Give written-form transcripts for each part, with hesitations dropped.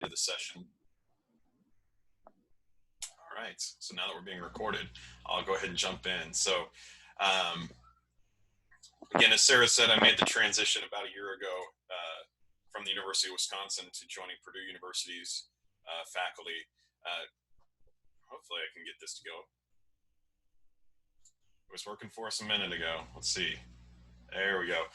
To the session. All right, so now that we're being recorded, I'll go ahead and jump in. So, um, again, as Sarah said, I made the transition about a year ago from the University of Wisconsin to joining Purdue University's faculty. Hopefully, I can get this to go. It was working for us a minute ago. Let's see. There we go.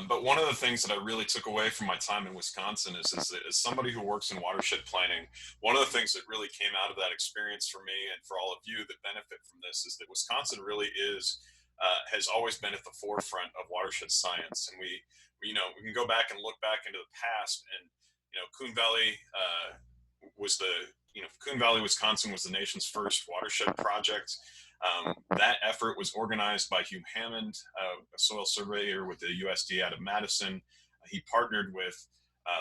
But one of the things that I really took away from my time in Wisconsin is that as somebody who works in watershed planning, one of the things that really came out of that experience for me and for all of you that benefit from this is that Wisconsin really has always been at the forefront of watershed science. And we can go back and look back into the past, and Coon Valley Coon Valley, Wisconsin was the nation's first watershed project. That effort was organized by Hugh Hammond, a soil surveyor with the USDA out of Madison. He partnered with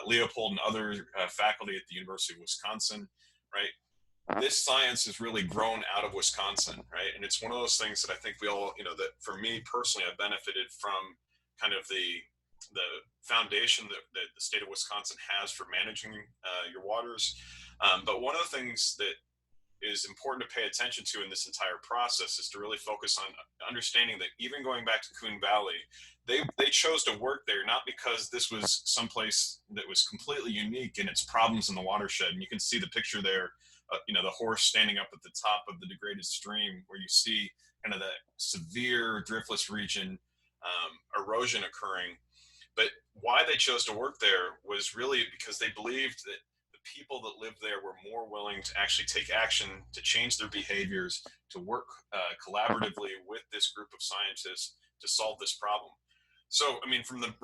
Leopold and other faculty at the University of Wisconsin, right? This science has really grown out of Wisconsin, right? And it's one of those things that I think we all, that for me personally, I benefited from kind of the foundation that the state of Wisconsin has for managing your waters. But one of the things that is important to pay attention to in this entire process is to really focus on understanding that even going back to Coon Valley, they chose to work there not because this was someplace that was completely unique in its problems in the watershed. And you can see the picture there, the horse standing up at the top of the degraded stream, where you see kind of that severe driftless region erosion occurring. But why they chose to work there was really because they believed that people that lived there were more willing to actually take action to change their behaviors, to work collaboratively with this group of scientists to solve this problem. So, I mean, from the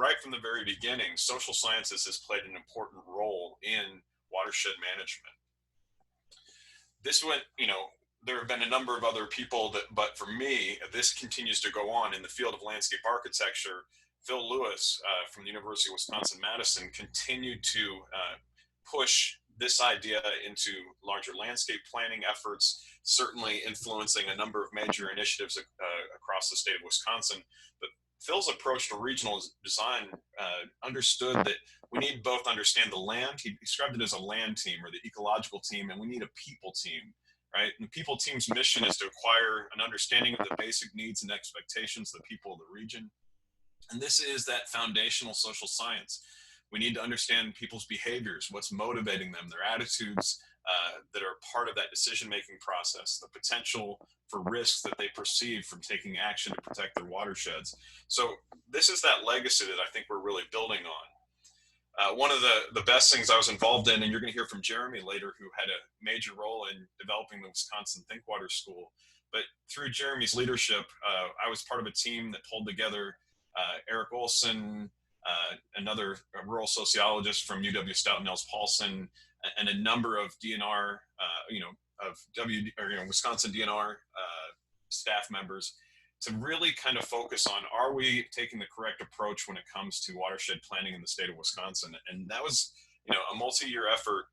very beginning, social sciences has played an important role in watershed management. This went, there have been a number of other people but for me, this continues to go on in the field of landscape architecture. Phil Lewis from the University of Wisconsin-Madison continued to push this idea into larger landscape planning efforts, certainly influencing a number of major initiatives across the state of Wisconsin. But Phil's approach to regional design understood that we need both to understand the land. He described it as a land team or the ecological team, and we need a people team, right? And the people team's mission is to acquire an understanding of the basic needs and expectations of the people of the region. And this is that foundational social science. We need to understand people's behaviors, what's motivating them, their attitudes that are part of that decision-making process, the potential for risks that they perceive from taking action to protect their watersheds. So this is that legacy that I think we're really building on. One of the best things I was involved in, and you're going to hear from Jeremy later, who had a major role in developing the Wisconsin Think Water School. But through Jeremy's leadership, I was part of a team that pulled together Eric Olson, another rural sociologist from UW Stout, Nels Paulson, and a number of DNR, Wisconsin DNR staff members to really kind of focus on, are we taking the correct approach when it comes to watershed planning in the state of Wisconsin? And that was, a multi-year effort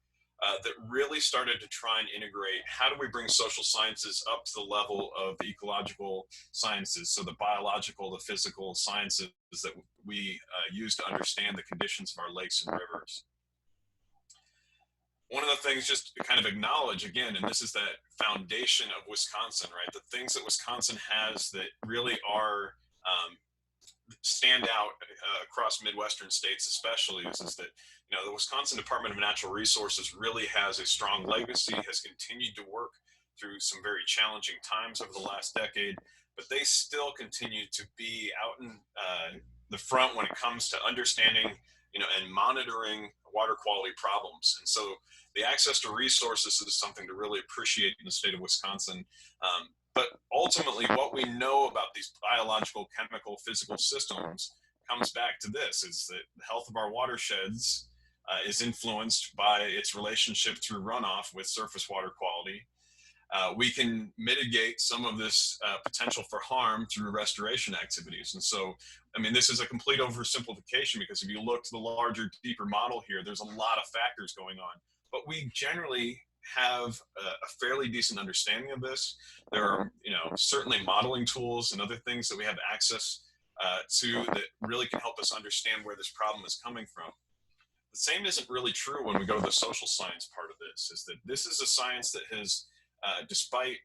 that really started to try and integrate, how do we bring social sciences up to the level of the ecological sciences, so the biological, the physical sciences that we use to understand the conditions of our lakes and rivers. One of the things just to kind of acknowledge again, and this is that foundation of Wisconsin, right? The things that Wisconsin has that really are stand out across Midwestern states especially is that the Wisconsin Department of Natural Resources really has a strong legacy, has continued to work through some very challenging times over the last decade, but they still continue to be out in the front when it comes to understanding and monitoring water quality problems. And so the access to resources is something to really appreciate in the state of Wisconsin. But ultimately, what we know about these biological, chemical, physical systems comes back to this, is that the health of our watersheds is influenced by its relationship through runoff with surface water quality. We can mitigate some of this potential for harm through restoration activities. And so, I mean, this is a complete oversimplification, because if you look to the larger, deeper model here, there's a lot of factors going on. But we generally have a fairly decent understanding of this. There are, certainly modeling tools and other things that we have access to that really can help us understand where this problem is coming from. The same isn't really true when we go to the social science part of this, is that this is a science that has, despite,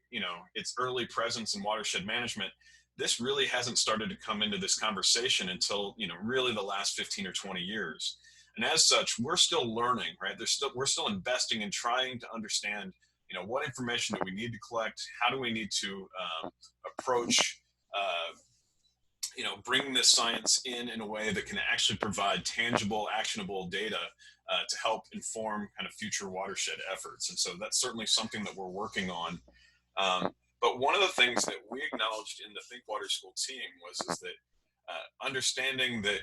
its early presence in watershed management, this really hasn't started to come into this conversation until, really the last 15 or 20 years. And as such, we're still learning, right? We're still investing in trying to understand, what information do we need to collect? How do we need to approach, bringing this science in a way that can actually provide tangible, actionable data to help inform kind of future watershed efforts. And so that's certainly something that we're working on. But one of the things that we acknowledged in the Think Water School team is that understanding that,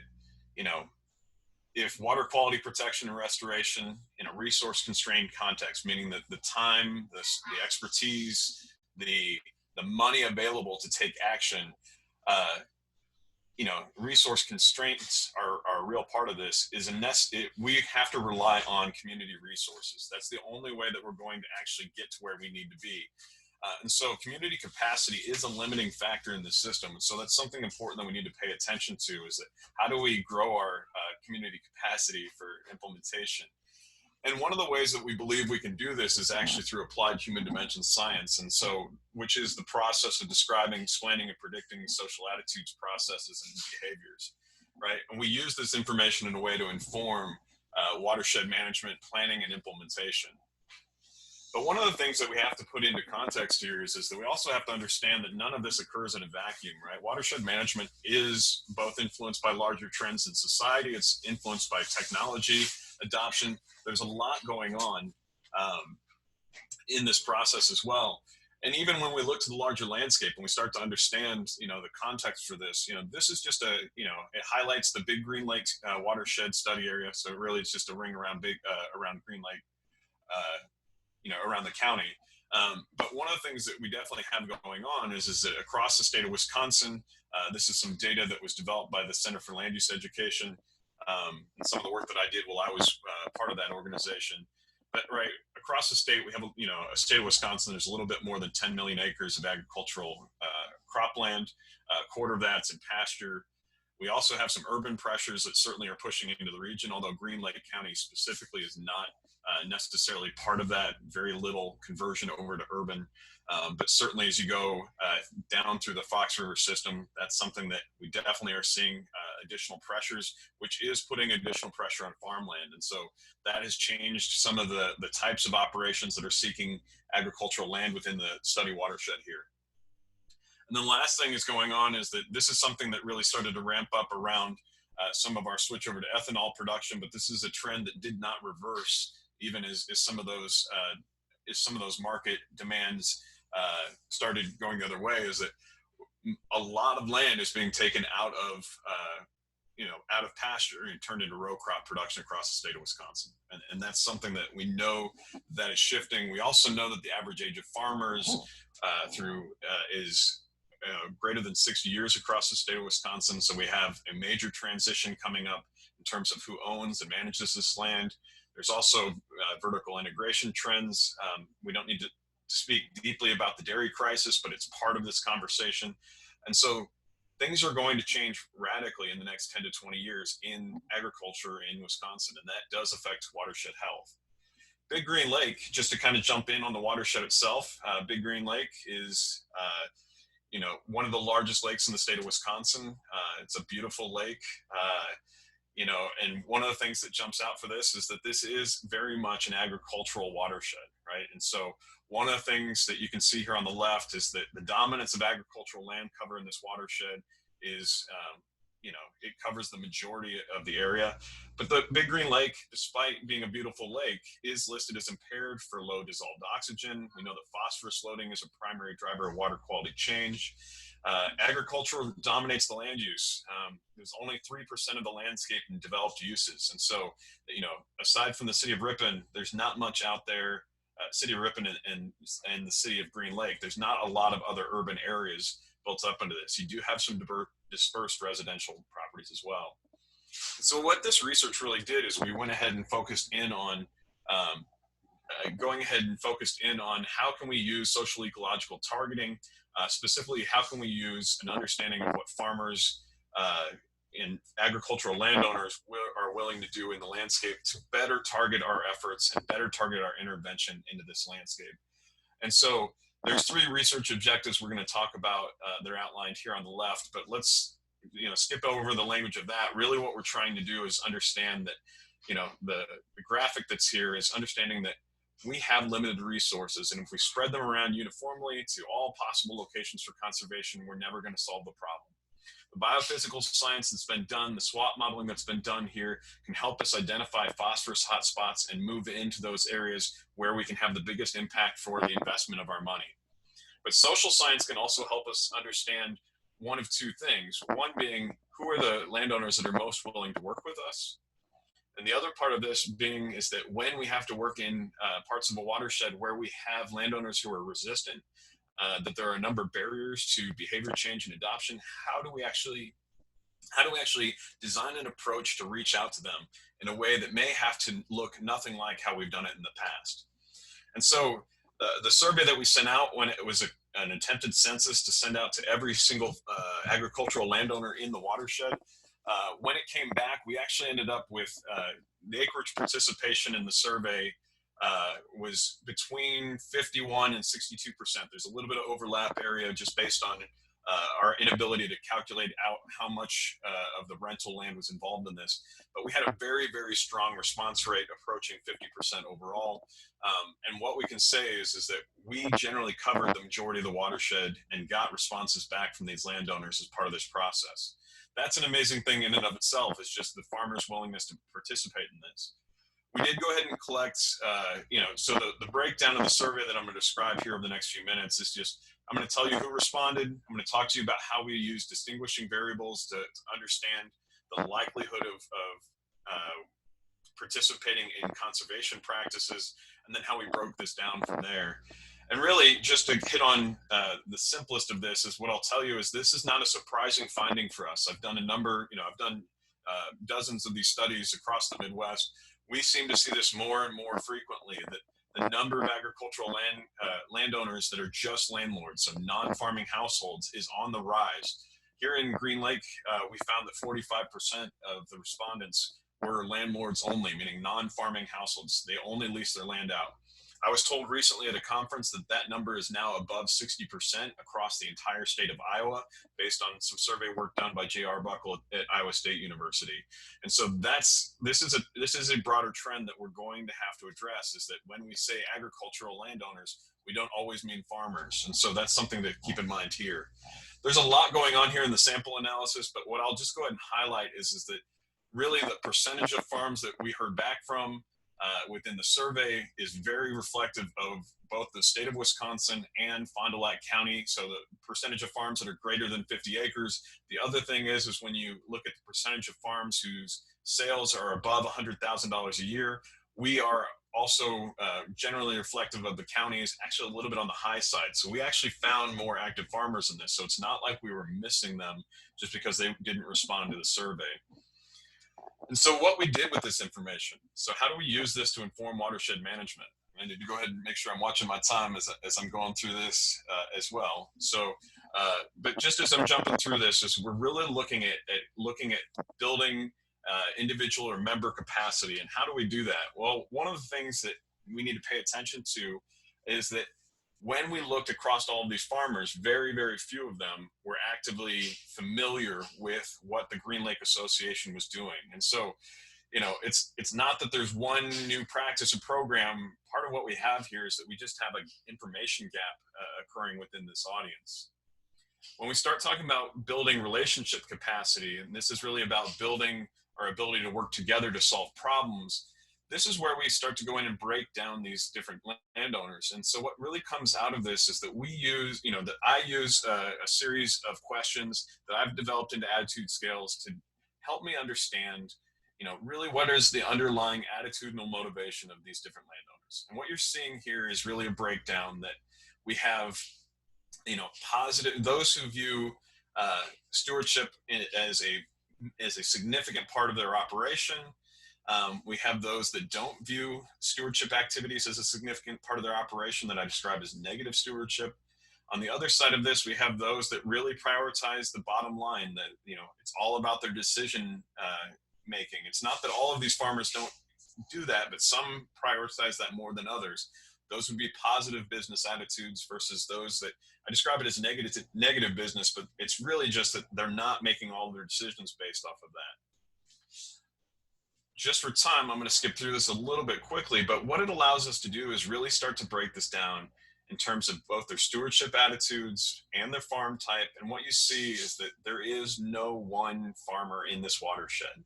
if water quality protection and restoration in a resource constrained context, meaning that the time, the expertise, the money available to take action, uh, resource constraints are a real part of this. We have to rely on community resources. That's the only way that we're going to actually get to where we need to be. And so community capacity is a limiting factor in the system. And so that's something important that we need to pay attention to, is that how do we grow our community capacity for implementation? And one of the ways that we believe we can do this is actually through applied human dimension science. And so, which is the process of describing, explaining, and predicting social attitudes, processes, and behaviors, right? And we use this information in a way to inform watershed management, planning, and implementation. But one of the things that we have to put into context here is that we also have to understand that none of this occurs in a vacuum, right? Watershed management is both influenced by larger trends in society. It's influenced by technology adoption. There's a lot going on in this process as well. And even when we look to the larger landscape and we start to understand, the context for this, this is just it highlights the Big Green Lake watershed study area. So really it's just a ring around around Green Lake, around the county. But one of the things that we definitely have going on is that across the state of Wisconsin, this is some data that was developed by the Center for Land Use Education. And some of the work that I did while I was part of that organization. But right across the state, we have, a state of Wisconsin, there's a little bit more than 10 million acres of agricultural cropland. A quarter of that's in pasture. We also have some urban pressures that certainly are pushing into the region, although Green Lake County specifically is not necessarily part of that. Very little conversion over to urban. But certainly as you go down through the Fox River system, that's something that we definitely are seeing additional pressures, which is putting additional pressure on farmland. And so that has changed some of the types of operations that are seeking agricultural land within the study watershed here. And the last thing is going on is that this is something that really started to ramp up around some of our switch over to ethanol production, but this is a trend that did not reverse even as some of those market demands started going the other way. Is that a lot of land is being taken out of pasture and turned into row crop production across the state of Wisconsin. And that's something that we know that is shifting. We also know that the average age of farmers is greater than 60 years across the state of Wisconsin. So we have a major transition coming up in terms of who owns and manages this land. There's also vertical integration trends. We don't need to speak deeply about the dairy crisis, but it's part of this conversation. And so things are going to change radically in the next 10 to 20 years in agriculture in Wisconsin, and that does affect watershed health. Big Green Lake, just to kind of jump in on the watershed itself, Big Green Lake is one of the largest lakes in the state of Wisconsin. It's a beautiful lake. And one of the things that jumps out for this is that this is very much an agricultural watershed, right? And so one of the things that you can see here on the left is that the dominance of agricultural land cover in this watershed is, it covers the majority of the area. But the Big Green Lake, despite being a beautiful lake, is listed as impaired for low dissolved oxygen. We know that phosphorus loading is a primary driver of water quality change. Agriculture dominates the land use. There's only 3% of the landscape in developed uses. And so, aside from the city of Ripon, there's not much out there. City of Ripon and the city of Green Lake, there's not a lot of other urban areas built up into this. You do have some dispersed residential properties as well. So what this research really did is we went ahead and focused in on how can we use social ecological targeting. Specifically, how can we use an understanding of what farmers and agricultural landowners are willing to do in the landscape to better target our efforts and better target our intervention into this landscape. And so there's three research objectives we're going to talk about. They're outlined here on the left, but let's skip over the language of that. Really what we're trying to do is understand that the graphic that's here is understanding that we have limited resources, and if we spread them around uniformly to all possible locations for conservation, we're never going to solve the problem. The biophysical science that's been done, the SWOT modeling that's been done here can help us identify phosphorus hotspots and move into those areas where we can have the biggest impact for the investment of our money. But social science can also help us understand one of two things. One being, who are the landowners that are most willing to work with us? And the other part of this being is that when we have to work in parts of a watershed where we have landowners who are resistant, that there are a number of barriers to behavior change and adoption, how do we actually design an approach to reach out to them in a way that may have to look nothing like how we've done it in the past? And so the survey that we sent out, when it was an attempted census to send out to every single agricultural landowner in the watershed, when it came back, we actually ended up with the acreage participation in the survey was between 51 and 62%. There's a little bit of overlap area just based on our inability to calculate out how much of the rental land was involved in this. But we had a very, very strong response rate approaching 50% overall. And what we can say is that we generally covered the majority of the watershed and got responses back from these landowners as part of this process. That's an amazing thing in and of itself. It's just the farmers' willingness to participate in this. We did go ahead and collect, so the breakdown of the survey that I'm going to describe here over the next few minutes is just, I'm going to tell you who responded. I'm going to talk to you about how we use distinguishing variables to understand the likelihood of participating in conservation practices, and then how we broke this down from there. And really, just to hit on the simplest of this, is what I'll tell you is this is not a surprising finding for us. I've done I've done dozens of these studies across the Midwest. We seem to see this more and more frequently, that the number of agricultural landowners that are just landlords, so non-farming households, is on the rise. Here in Green Lake, we found that 45% of the respondents were landlords only, meaning non-farming households. They only lease their land out. I was told recently at a conference that that number is now above 60% across the entire state of Iowa, based on some survey work done by J.R. Buckle at Iowa State University. And so this is a broader trend that we're going to have to address, is that when we say agricultural landowners, we don't always mean farmers. And so that's something to keep in mind here. There's a lot going on here in the sample analysis, but what I'll just go ahead and highlight is that really the percentage of farms that we heard back from within the survey is very reflective of both the state of Wisconsin and Fond du Lac County. So the percentage of farms that are greater than 50 acres. The other thing is when you look at the percentage of farms whose sales are above $100,000 a year, we are also generally reflective of the counties, actually a little bit on the high side. So we actually found more active farmers in this. So it's not like we were missing them just because they didn't respond to the survey. And so what we did with this information, so how do we use this to inform watershed management? I need to go ahead and make sure I'm watching my time as I'm going through this as well. So, but just as I'm jumping through this, is we're really looking at building individual or member capacity. And how do we do that? Well, one of the things that we need to pay attention to is that when we looked across all of these farmers, very, very few of them were actively familiar with what the Green Lake Association was doing. And so, it's not that there's one new practice or program. Part of what we have here is that we just have an information gap occurring within this audience. When we start talking about building relationship capacity, and this is really about building our ability to work together to solve problems, this is where we start to go in and break down these different landowners. And so what really comes out of this is that we use, that I use a series of questions that I've developed into attitude scales to help me understand, really what is the underlying attitudinal motivation of these different landowners. And what you're seeing here is really a breakdown that we have, positive, those who view stewardship as a significant part of their operation. We have those that don't view stewardship activities as a significant part of their operation, that I describe as negative stewardship. On the other side of this, we have those that really prioritize the bottom line, that, it's all about their decision making. It's not that all of these farmers don't do that, but some prioritize that more than others. Those would be positive business attitudes versus those that I describe it as negative business, but it's really just that they're not making all of their decisions based off of that. Just for time, I'm going to skip through this a little bit quickly, but what it allows us to do is really start to break this down in terms of both their stewardship attitudes and their farm type. And what you see is that there is no one farmer in this watershed.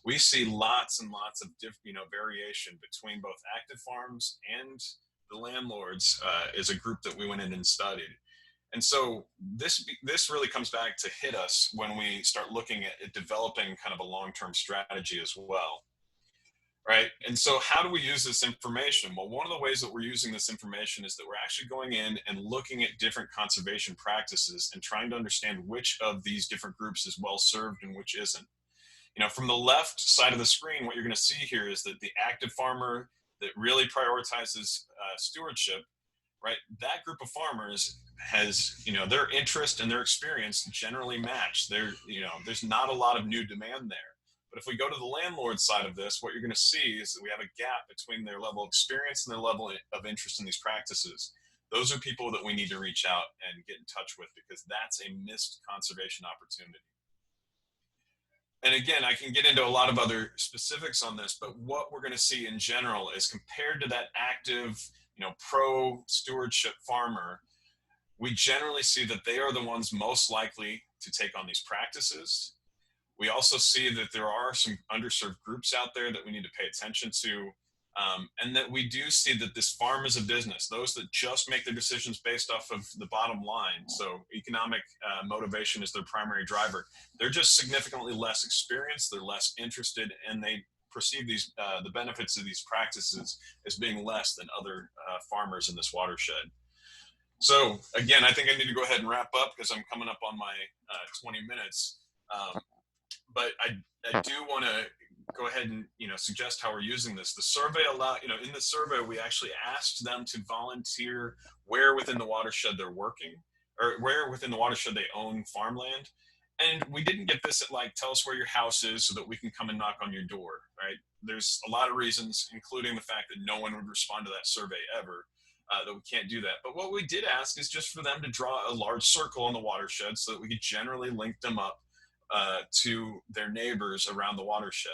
We see lots and lots of variation between both active farms and the landlords as a group that we went in and studied. And so this really comes back to hit us when we start looking at developing kind of a long-term strategy as well, right? And so how do we use this information? Well, one of the ways that we're using this information is that we're actually going in and looking at different conservation practices and trying to understand which of these different groups is well served and which isn't. From the left side of the screen, what you're going to see here is that the active farmer that really prioritizes stewardship, right? That group of farmers has, their interest and their experience generally match. There's not a lot of new demand there. But if we go to the landlord side of this, what you're going to see is that we have a gap between their level of experience and their level of interest in these practices. Those are people that we need to reach out and get in touch with, because that's a missed conservation opportunity. And again, I can get into a lot of other specifics on this, but what we're going to see in general is, compared to that active, pro stewardship farmer, we generally see that they are the ones most likely to take on these practices. We also see that there are some underserved groups out there that we need to pay attention to. And that we do see that this farm is a business. Those that just make their decisions based off of the bottom line, so economic motivation is their primary driver, they're just significantly less experienced, they're less interested, and they perceive the benefits of these practices as being less than other farmers in this watershed. So again, I think I need to go ahead and wrap up because I'm coming up on my 20 minutes. But I do want to go ahead and suggest how we're using this. The survey in the survey we actually asked them to volunteer where within the watershed they're working, or where within the watershed they own farmland. And we didn't get this at tell us where your house is so that we can come and knock on your door, right? There's a lot of reasons, including the fact that no one would respond to that survey ever, that we can't do that. But what we did ask is just for them to draw a large circle on the watershed so that we could generally link them up to their neighbors around the watershed.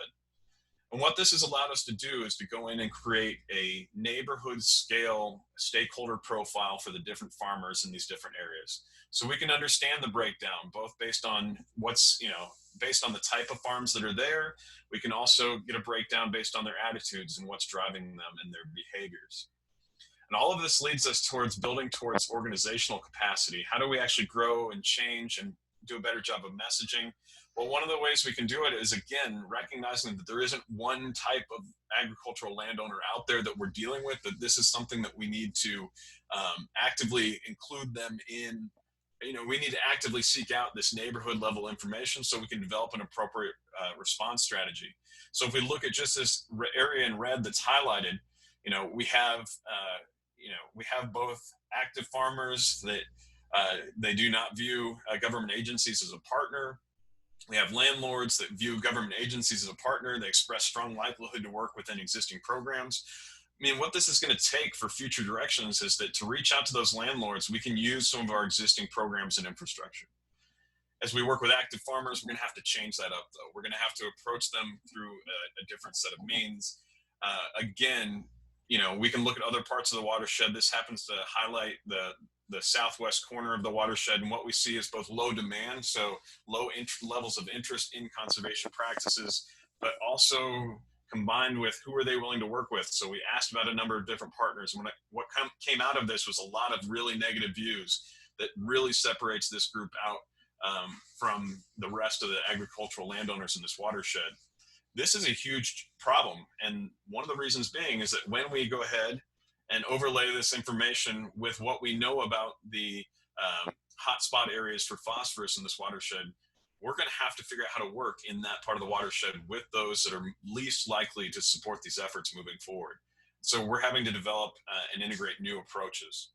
And what this has allowed us to do is to go in and create a neighborhood scale stakeholder profile for the different farmers in these different areas. So we can understand the breakdown, both based on based on the type of farms that are there. We can also get a breakdown based on their attitudes and what's driving them and their behaviors. And all of this leads us towards building towards organizational capacity. How do we actually grow and change and do a better job of messaging? Well, one of the ways we can do it is, again, recognizing that there isn't one type of agricultural landowner out there that we're dealing with, that this is something that we need to actively include them in. We need to actively seek out this neighborhood level information so we can develop an appropriate response strategy. So if we look at just this area in red that's highlighted, we have both active farmers that they do not view government agencies as a partner. We have landlords that view government agencies as a partner. They express strong likelihood to work within existing programs. I mean, what this is going to take for future directions is that to reach out to those landlords, we can use some of our existing programs and infrastructure. As we work with active farmers, we're going to have to change that up, though. We're going to have to approach them through a different set of means. Again, we can look at other parts of the watershed. This happens to highlight the southwest corner of the watershed, and what we see is both low demand, so low levels of interest in conservation practices, but also combined with who are they willing to work with. So we asked about a number of different partners, and what came out of this was a lot of really negative views that really separates this group out from the rest of the agricultural landowners in this watershed. This is a huge problem, and one of the reasons being is that when we go ahead and overlay this information with what we know about the hotspot areas for phosphorus in this watershed, we're going to have to figure out how to work in that part of the watershed with those that are least likely to support these efforts moving forward. So we're having to develop and integrate new approaches.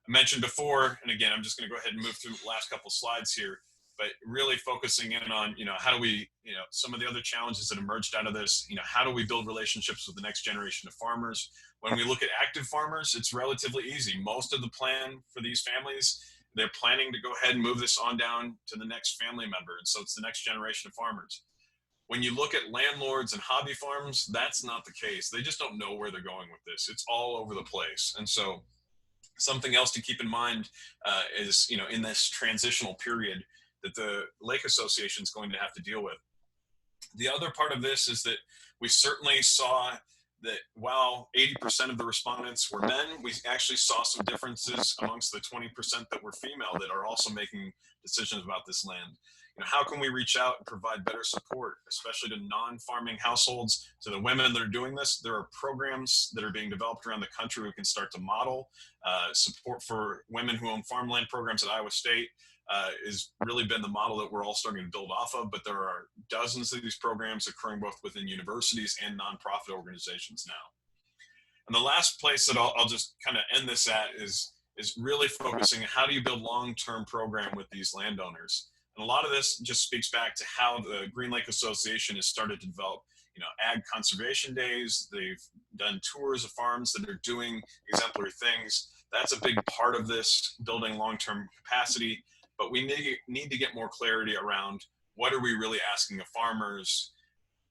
I mentioned before, and again, I'm just going to go ahead and move through the last couple slides here, but really focusing in on, how do we, some of the other challenges that emerged out of this, how do we build relationships with the next generation of farmers? When we look at active farmers, it's relatively easy. Most of the plan for these families, they're planning to go ahead and move this on down to the next family member. And so it's the next generation of farmers. When you look at landlords and hobby farms, that's not the case. They just don't know where they're going with this. It's all over the place. And so something else to keep in mind is, in this transitional period that the Lake Association is going to have to deal with. The other part of this is that we certainly saw that while 80% of the respondents were men, we actually saw some differences amongst the 20% that were female that are also making decisions about this land. How can we reach out and provide better support, especially to non-farming households, to the women that are doing this? There are programs that are being developed around the country we can start to model. Support for women who own farmland programs at Iowa State has really been the model that we're all starting to build off of, but there are dozens of these programs occurring both within universities and nonprofit organizations now. And the last place that I'll just kind of end this at is really focusing on how do you build long-term program with these landowners. And a lot of this just speaks back to how the Green Lake Association has started to develop, ag conservation days. They've done tours of farms that are doing exemplary things. That's a big part of this, building long-term capacity. But we need to get more clarity around what are we really asking of farmers?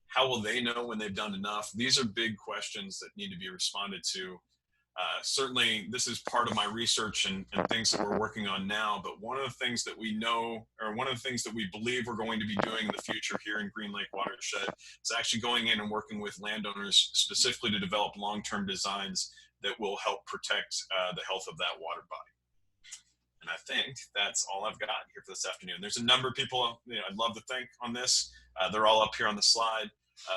How will they know when they've done enough? These are big questions that need to be responded to. Certainly, this is part of my research and things that we're working on now, but one of the things that we know, or one of the things that we believe we're going to be doing in the future here in Green Lake Watershed is actually going in and working with landowners specifically to develop long-term designs that will help protect the health of that water body. And I think that's all I've got here for this afternoon. There's a number of people I'd love to thank on this. They're all up here on the slide.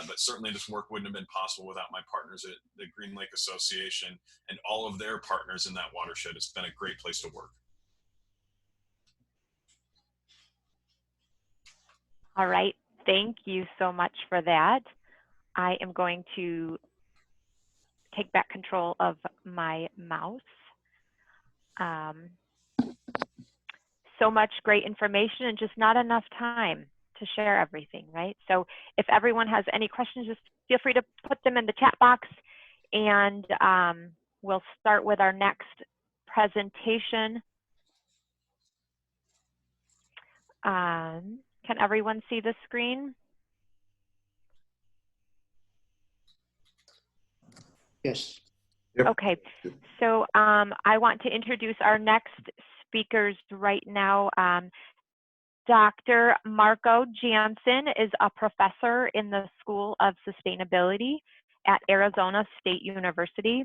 But certainly this work wouldn't have been possible without my partners at the Green Lake Association and all of their partners in that watershed. It's been a great place to work. All right, thank you so much for that. I am going to take back control of my mouse. So much great information and just not enough time to share everything, right? So if everyone has any questions, just feel free to put them in the chat box, and we'll start with our next presentation. Can everyone see the screen? Yes. Yep. Okay, so I want to introduce our next speakers right now. Dr. Marco Jansen is a professor in the School of Sustainability at Arizona State University.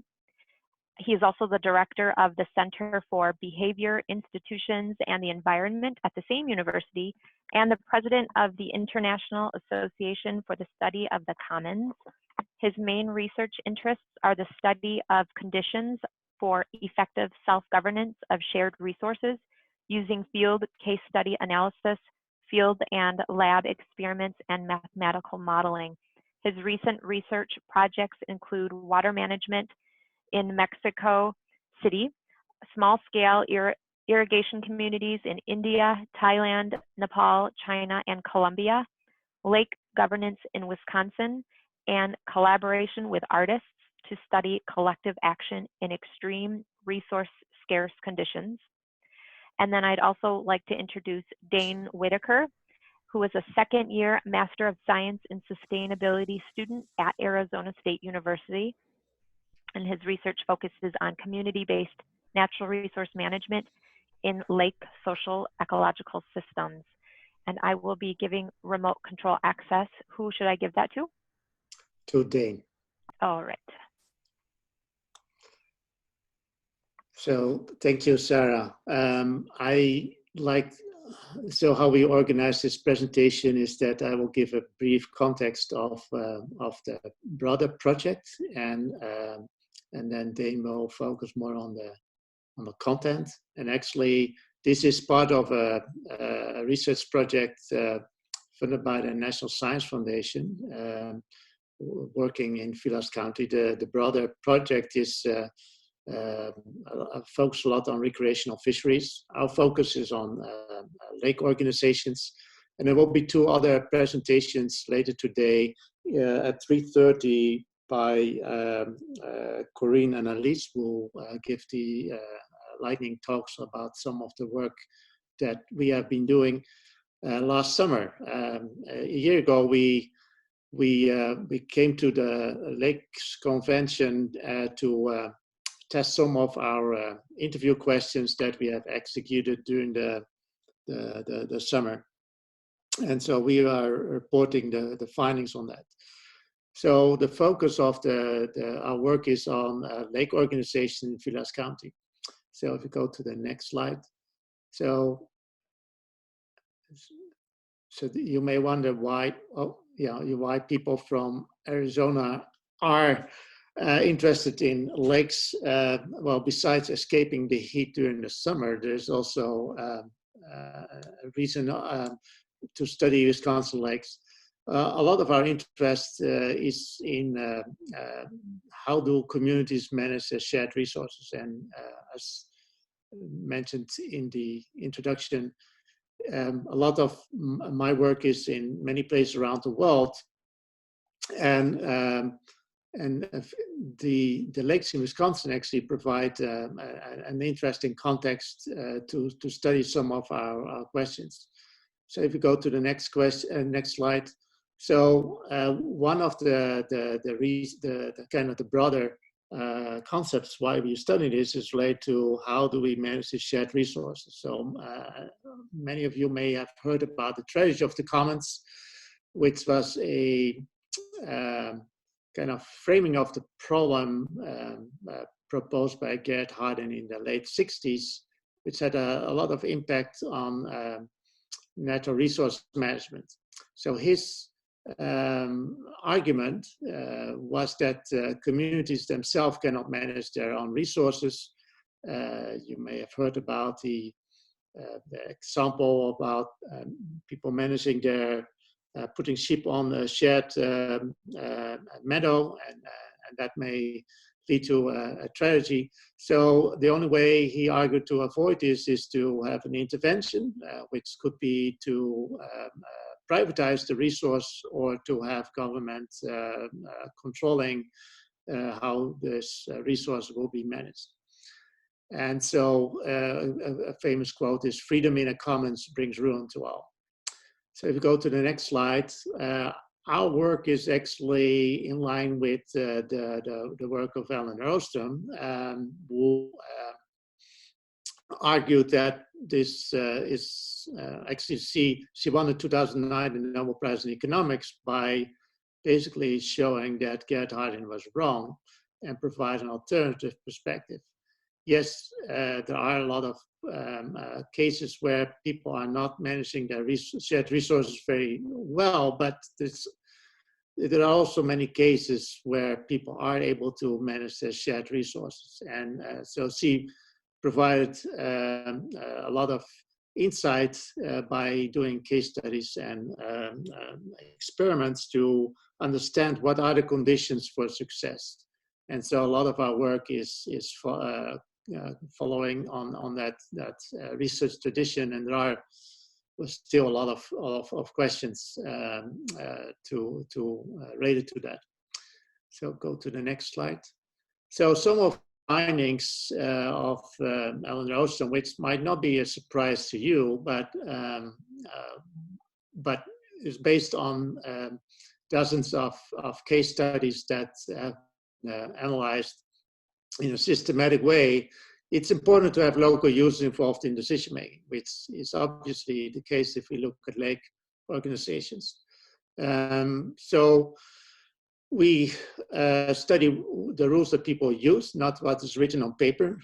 He is also the director of the Center for Behavior, Institutions, and the Environment at the same university, and the president of the International Association for the Study of the Commons. His main research interests are the study of conditions for effective self-governance of shared resources, using field case study analysis, field and lab experiments, and mathematical modeling. His recent research projects include water management in Mexico City, small-scale irrigation communities in India, Thailand, Nepal, China, and Colombia, lake governance in Wisconsin, and collaboration with artists to study collective action in extreme resource-scarce conditions. And then I'd also like to introduce Dane Whitaker, who is a second-year Master of Science in Sustainability student at Arizona State University. And his research focuses on community-based natural resource management in lake social ecological systems. And I will be giving remote control access. Who should I give that to? To Dane. All right. So thank you, Sarah. So how we organize this presentation is that I will give a brief context of the broader project, and then Dane will focus more on the content. And actually, this is part of a research project funded by the National Science Foundation, working in Vilas County. The broader project is focus a lot on recreational fisheries. Our focus is on lake organizations. And there will be 2 other presentations later today at 3:30 by Corinne and Alice, who will give the lightning talks about some of the work that we have been doing last summer. A year ago, we came to the Lakes Convention to test some of our interview questions that we have executed during the summer. And so we are reporting the findings on that. So the focus of our work is on lake organization in Vilas County. So if you go to the next slide. So you may wonder why, why people from Arizona are interested in lakes. Well, besides escaping the heat during the summer, there's also a reason to study Wisconsin lakes. A lot of our interest is in how do communities manage their shared resources. And as mentioned in the introduction, a lot of my work is in many places around the world. And the lakes in Wisconsin actually provide an interesting context to study some of our questions. So if you go to the next slide. So one of the kind of the broader concepts why we study this is related to how do we manage the shared resources. So many of you may have heard about the tragedy of the commons, which was a kind of framing of the problem proposed by Garrett Hardin in the late 60s, which had a lot of impact on natural resource management. So his argument was that communities themselves cannot manage their own resources. You may have heard about the example about people managing their putting sheep on a shared meadow, and that may lead to a tragedy. So the only way he argued to avoid this is to have an intervention, which could be to privatize the resource or to have government controlling how this resource will be managed. And so a famous quote is, "Freedom in a commons brings ruin to all." So if you go to the next slide, our work is actually in line with the work of Ellen Rostrom, who argued that this is actually, she won in 2009 the Nobel Prize in Economics by basically showing that Garrett Hardin was wrong and provide an alternative perspective. Yes, there are a lot of cases where people are not managing their shared resources very well, but there are also many cases where people are able to manage their shared resources. And so she provided a lot of insight by doing case studies and experiments to understand what are the conditions for success. And so a lot of our work is following on that research tradition, and there are still a lot of questions related to that. So go to the next slide. So some of the findings of Ellen Rostrom, which might not be a surprise to you, but is based on dozens of case studies that have analyzed in a systematic way. It's important to have local users involved in decision making, which is obviously the case if we look at lake organizations. So we study the rules that people use, not what is written on paper.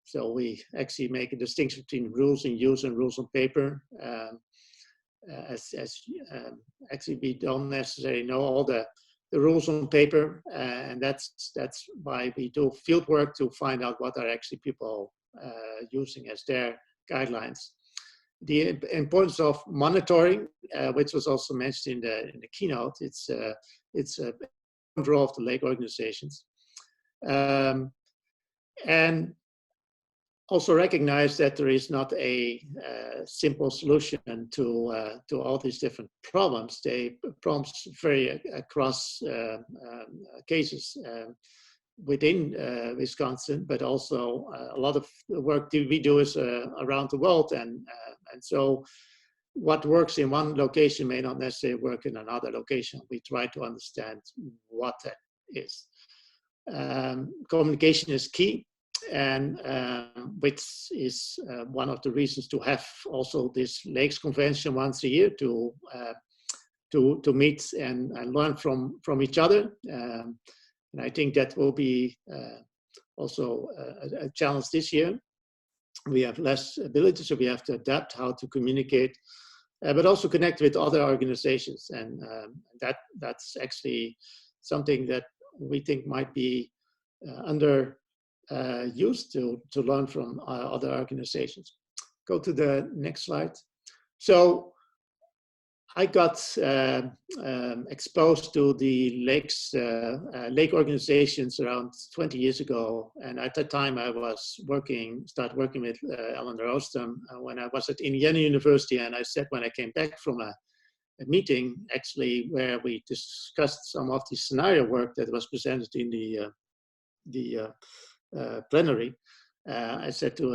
So we actually make a distinction between rules in use and rules on paper. Actually, we don't necessarily know all the rules on paper, and that's why we do field work to find out what are actually people using as their guidelines. The importance of monitoring, which was also mentioned in the keynote, it's a role of the lake organizations. And also recognize that there is not a simple solution to all these different problems. They problems vary across cases within Wisconsin, but also a lot of the work that we do is around the world, and so what works in one location may not necessarily work in another location. We try to understand what that is. Communication is key, and which is one of the reasons to have also this Lakes Convention once a year to meet and learn from each other. And I think that will be also a challenge this year. We have less ability, so we have to adapt how to communicate, but also connect with other organizations. And that's actually something that we think might be used to learn from other organizations. Go to the next slide. So I got exposed to the lake organizations around 20 years ago, and at that time I was started working with Eleanor Ostrom when I was at Indiana University. And I said, when I came back from a meeting actually where we discussed some of the scenario work that was presented in the plenary, I said to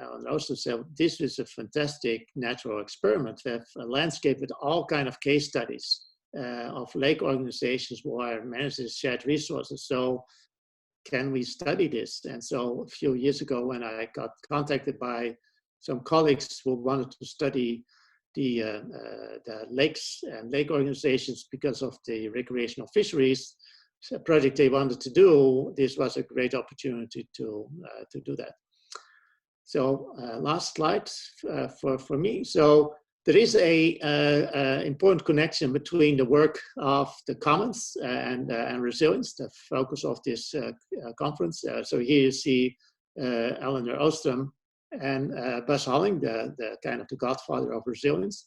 Eleanor Ostrom, this is a fantastic natural experiment. We have a landscape with all kinds of case studies of lake organizations where managers shared resources. So can we study this? And so a few years ago, when I got contacted by some colleagues who wanted to study the lakes and lake organizations because of the recreational fisheries project they wanted to do, this was a great opportunity to do that. So last slide for me. So there is a important connection between the work of the Commons and resilience, the focus of this conference. So here you see Eleanor Ostrom and Buzz Holling, the kind of the godfather of resilience.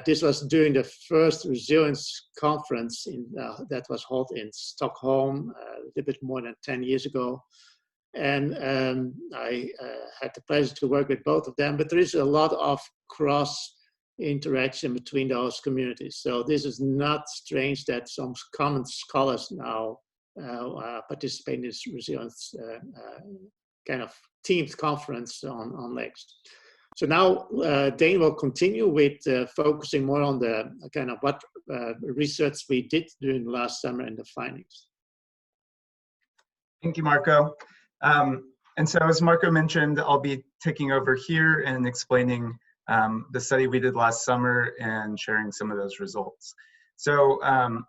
This was during the first resilience conference that was held in Stockholm a little bit more than 10 years ago. And I had the pleasure to work with both of them, but there is a lot of cross interaction between those communities. So this is not strange that some common scholars now participate in this resilience kind of teamed conference on lakes. So now Dane will continue with focusing more on the kind of what research we did during the last summer and the findings. Thank you, Marco. And so as Marco mentioned, I'll be taking over here and explaining the study we did last summer and sharing some of those results. So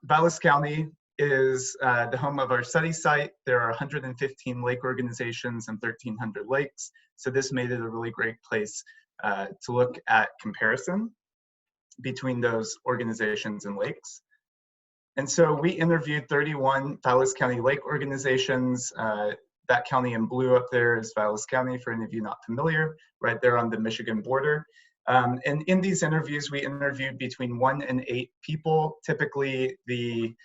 Valles County is the home of our study site. There are 115 lake organizations and 1,300 lakes. So this made it a really great place to look at comparison between those organizations and lakes. And so we interviewed 31 Valles County lake organizations. That county in blue up there is Valles County, for any of you not familiar, right there on the Michigan border. And in these interviews, we interviewed between 1 and 8 people, typically the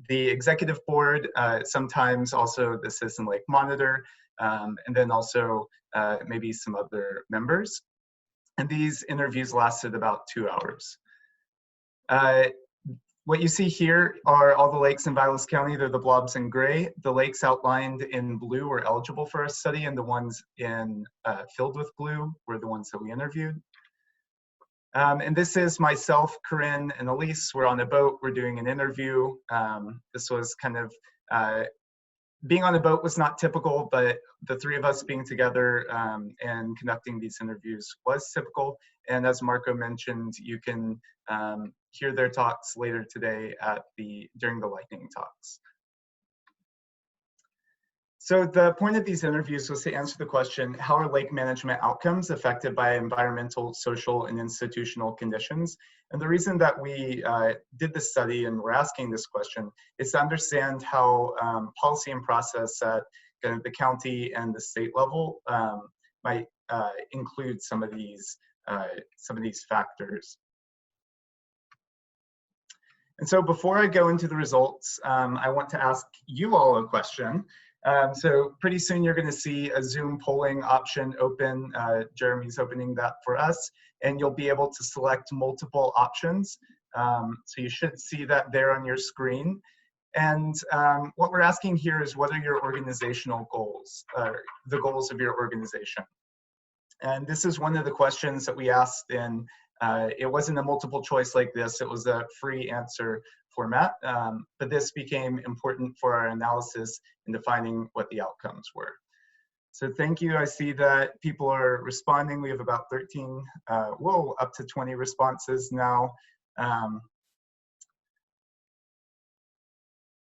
executive board, sometimes also the Citizen Lake Monitor, and then also maybe some other members. And these interviews lasted about 2 hours. What you see here are all the lakes in Valles County. They're the blobs in gray. The lakes outlined in blue were eligible for our study, and the ones in filled with blue were the ones that we interviewed. And this is myself, Corinne, and Elise. We're on a boat. We're doing an interview. This was kind of, being on a boat was not typical, but the 3 of us being together and conducting these interviews was typical. And as Marco mentioned, you can hear their talks later today during the lightning talks. So the point of these interviews was to answer the question, how are lake management outcomes affected by environmental, social, and institutional conditions? And the reason that we did this study and we're asking this question is to understand how policy and process at kind of the county and the state level might include some of these factors. And so before I go into the results, I want to ask you all a question. So pretty soon you're going to see a Zoom polling option open. Jeremy's opening that for us, and you'll be able to select multiple options. So you should see that there on your screen. And what we're asking here is, what are your organizational goals, the goals of your organization? And this is one of the questions that we asked in, it wasn't a multiple choice like this, it was a free answer format, but this became important for our analysis in defining what the outcomes were. So thank you. I see that people are responding. We have about 13, up to 20 responses now.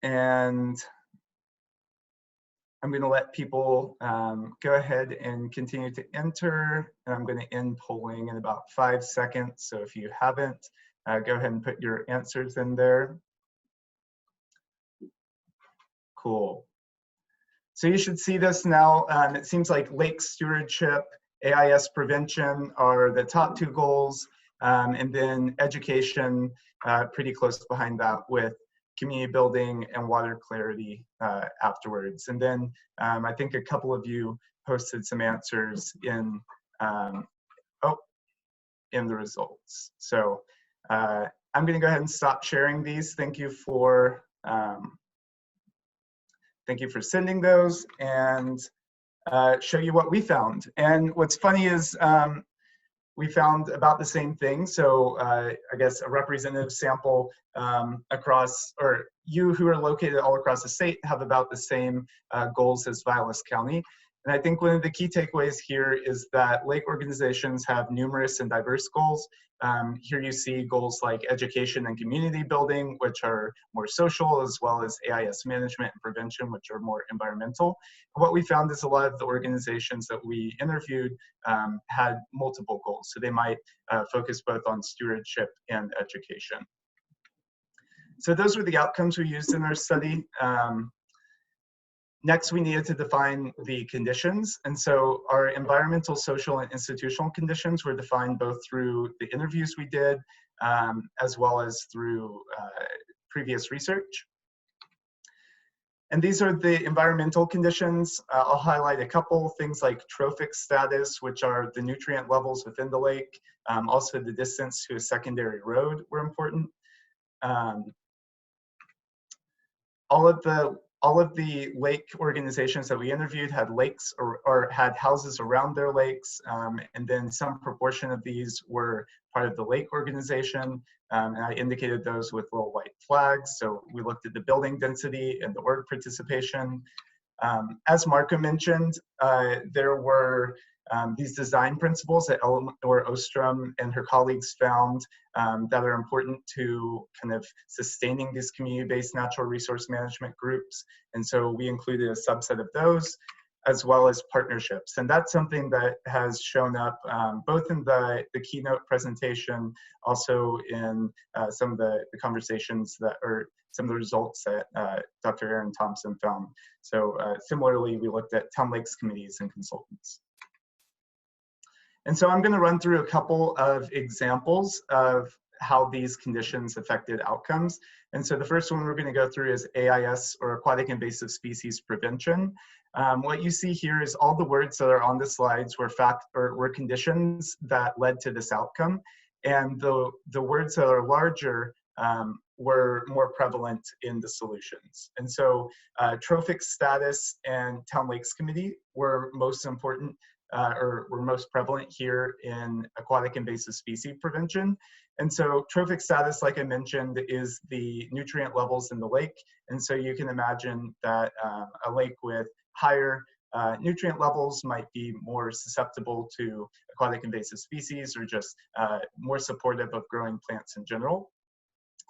And I'm going to let people go ahead and continue to enter. And I'm going to end polling in about 5 seconds. So if you haven't, go ahead and put your answers in there. Cool. So you should see this now. It seems like lake stewardship, AIS prevention are the top 2 goals. And then education pretty close behind that, with community building and water clarity afterwards. And then I think a couple of you posted some answers in the results. So I'm going to go ahead and stop sharing these. Thank you for sending those, and show you what we found. And what's funny is we found about the same thing. So I guess a representative sample across, or you who are located all across the state have about the same goals as Vilas County. And I think one of the key takeaways here is that lake organizations have numerous and diverse goals. Here you see goals like education and community building, which are more social, as well as AIS management and prevention, which are more environmental. And what we found is a lot of the organizations that we interviewed had multiple goals. So they might focus both on stewardship and education. So those were the outcomes we used in our study. Next, we needed to define the conditions. And so our environmental, social, and institutional conditions were defined both through the interviews we did, as well as through previous research. And these are the environmental conditions. I'll highlight a couple things like trophic status, which are the nutrient levels within the lake. Also, the distance to a secondary road were important. All of the lake organizations that we interviewed had lakes or had houses around their lakes, and then some proportion of these were part of the lake organization, and I indicated those with little white flags. So we looked at the building density and the org participation. As Marco mentioned, there were these design principles that Eleanor Ostrom and her colleagues found that are important to kind of sustaining these community-based natural resource management groups. And so we included a subset of those, as well as partnerships. And that's something that has shown up both in the keynote presentation, also in some of the conversations that, or some of the results that Dr. Aaron Thompson found. So similarly, we looked at town lakes committees and consultants. And so I'm going to run through a couple of examples of how these conditions affected outcomes. And so the first one we're going to go through is AIS, or aquatic invasive species prevention. What you see here is all the words that are on the slides were conditions that led to this outcome. And the words that are larger were more prevalent in the solutions. And so trophic status and town lakes committee were most important, or were most prevalent here in aquatic invasive species prevention. And so trophic status, like I mentioned, is the nutrient levels in the lake. And so you can imagine that a lake with higher nutrient levels might be more susceptible to aquatic invasive species, or just more supportive of growing plants in general.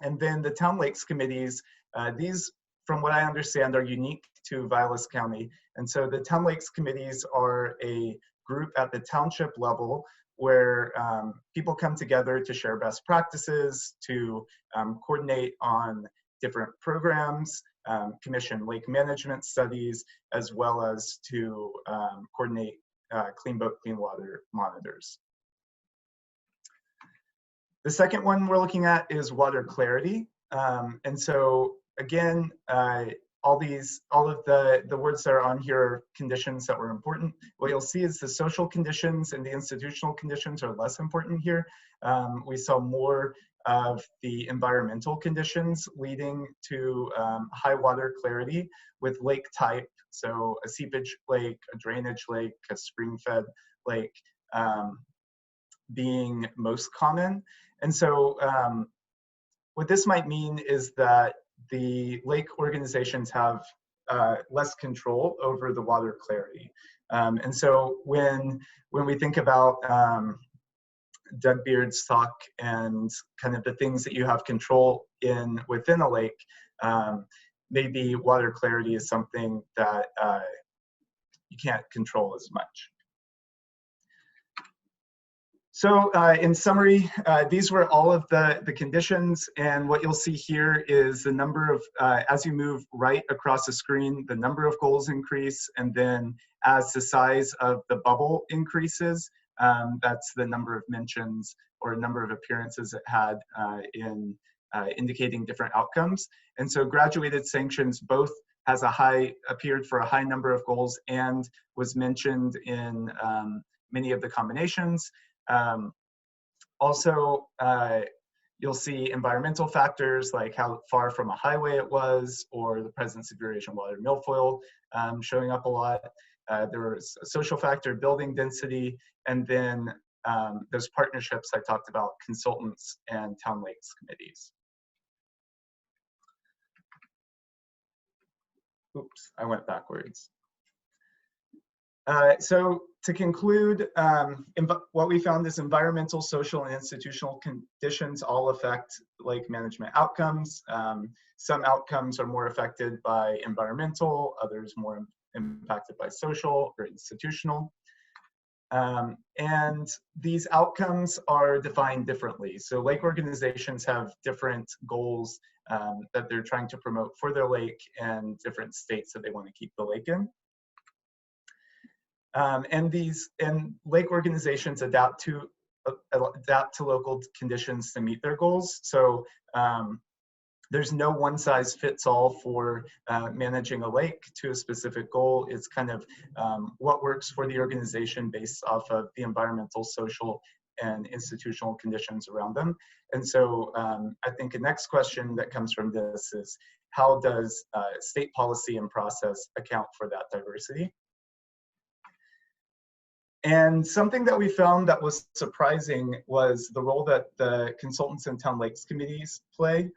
And then the town lakes committees, these, from what I understand, are unique to Vilas County. And so the town lakes committees are a group at the township level where people come together to share best practices, to coordinate on different programs, commission lake management studies, as well as to coordinate clean boat, clean water monitors. The second one we're looking at is water clarity. And so again, all of the words that are on here are conditions that were important. What you'll see is the social conditions and the institutional conditions are less important here. We saw more of the environmental conditions leading to high water clarity with lake type. So a seepage lake, a drainage lake, a spring-fed lake being most common. And so what this might mean is that the lake organizations have less control over the water clarity. And so when we think about Doug Beard's talk and kind of the things that you have control in within a lake, maybe water clarity is something that you can't control as much. So in summary, these were all of the conditions, and what you'll see here is the number of, as you move right across the screen, the number of goals increase, and then as the size of the bubble increases, that's the number of mentions or number of appearances it had in indicating different outcomes. And so graduated sanctions both has appeared for a high number of goals and was mentioned in many of the combinations. Also, you'll see environmental factors like how far from a highway it was, or the presence of Eurasian water milfoil showing up a lot. There was a social factor, building density, and then those partnerships I talked about, consultants and town lakes committees. Oops, I went backwards. So to conclude, what we found is environmental, social, and institutional conditions all affect lake management outcomes. Some outcomes are more affected by environmental, others more impacted by social or institutional. And these outcomes are defined differently. So lake organizations have different goals that they're trying to promote for their lake and different states that they want to keep the lake in. And lake organizations adapt to local conditions to meet their goals. So there's no one size fits all for managing a lake to a specific goal. It's kind of what works for the organization based off of the environmental, social, and institutional conditions around them. And so I think the next question that comes from this is, how does state policy and process account for that diversity? And something that we found that was surprising was the role that the consultants and town lakes committees play.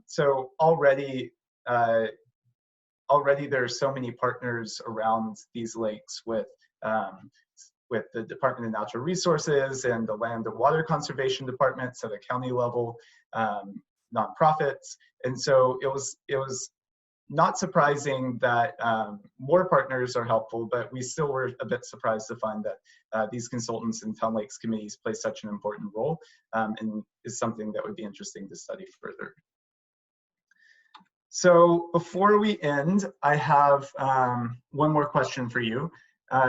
So already there are so many partners around these lakes with the Department of Natural Resources and the Land and Water Conservation Departments at a county level, nonprofits. And so it was not surprising that more partners are helpful, but we still were a bit surprised to find that these consultants and town lakes committees play such an important role, and is something that would be interesting to study further. So before we end, I have one more question for you.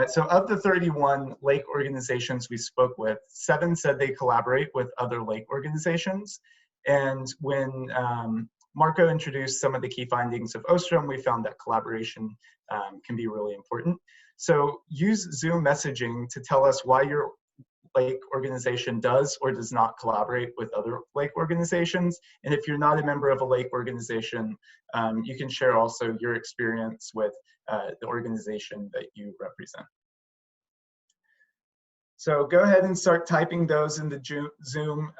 So of the 31 lake organizations we spoke with, 7 said they collaborate with other lake organizations. And when Marco introduced some of the key findings of Ostrom, we found that collaboration can be really important. So use Zoom messaging to tell us why your lake organization does or does not collaborate with other lake organizations. And if you're not a member of a lake organization, you can share also your experience with the organization that you represent. So go ahead and start typing those in the Zoom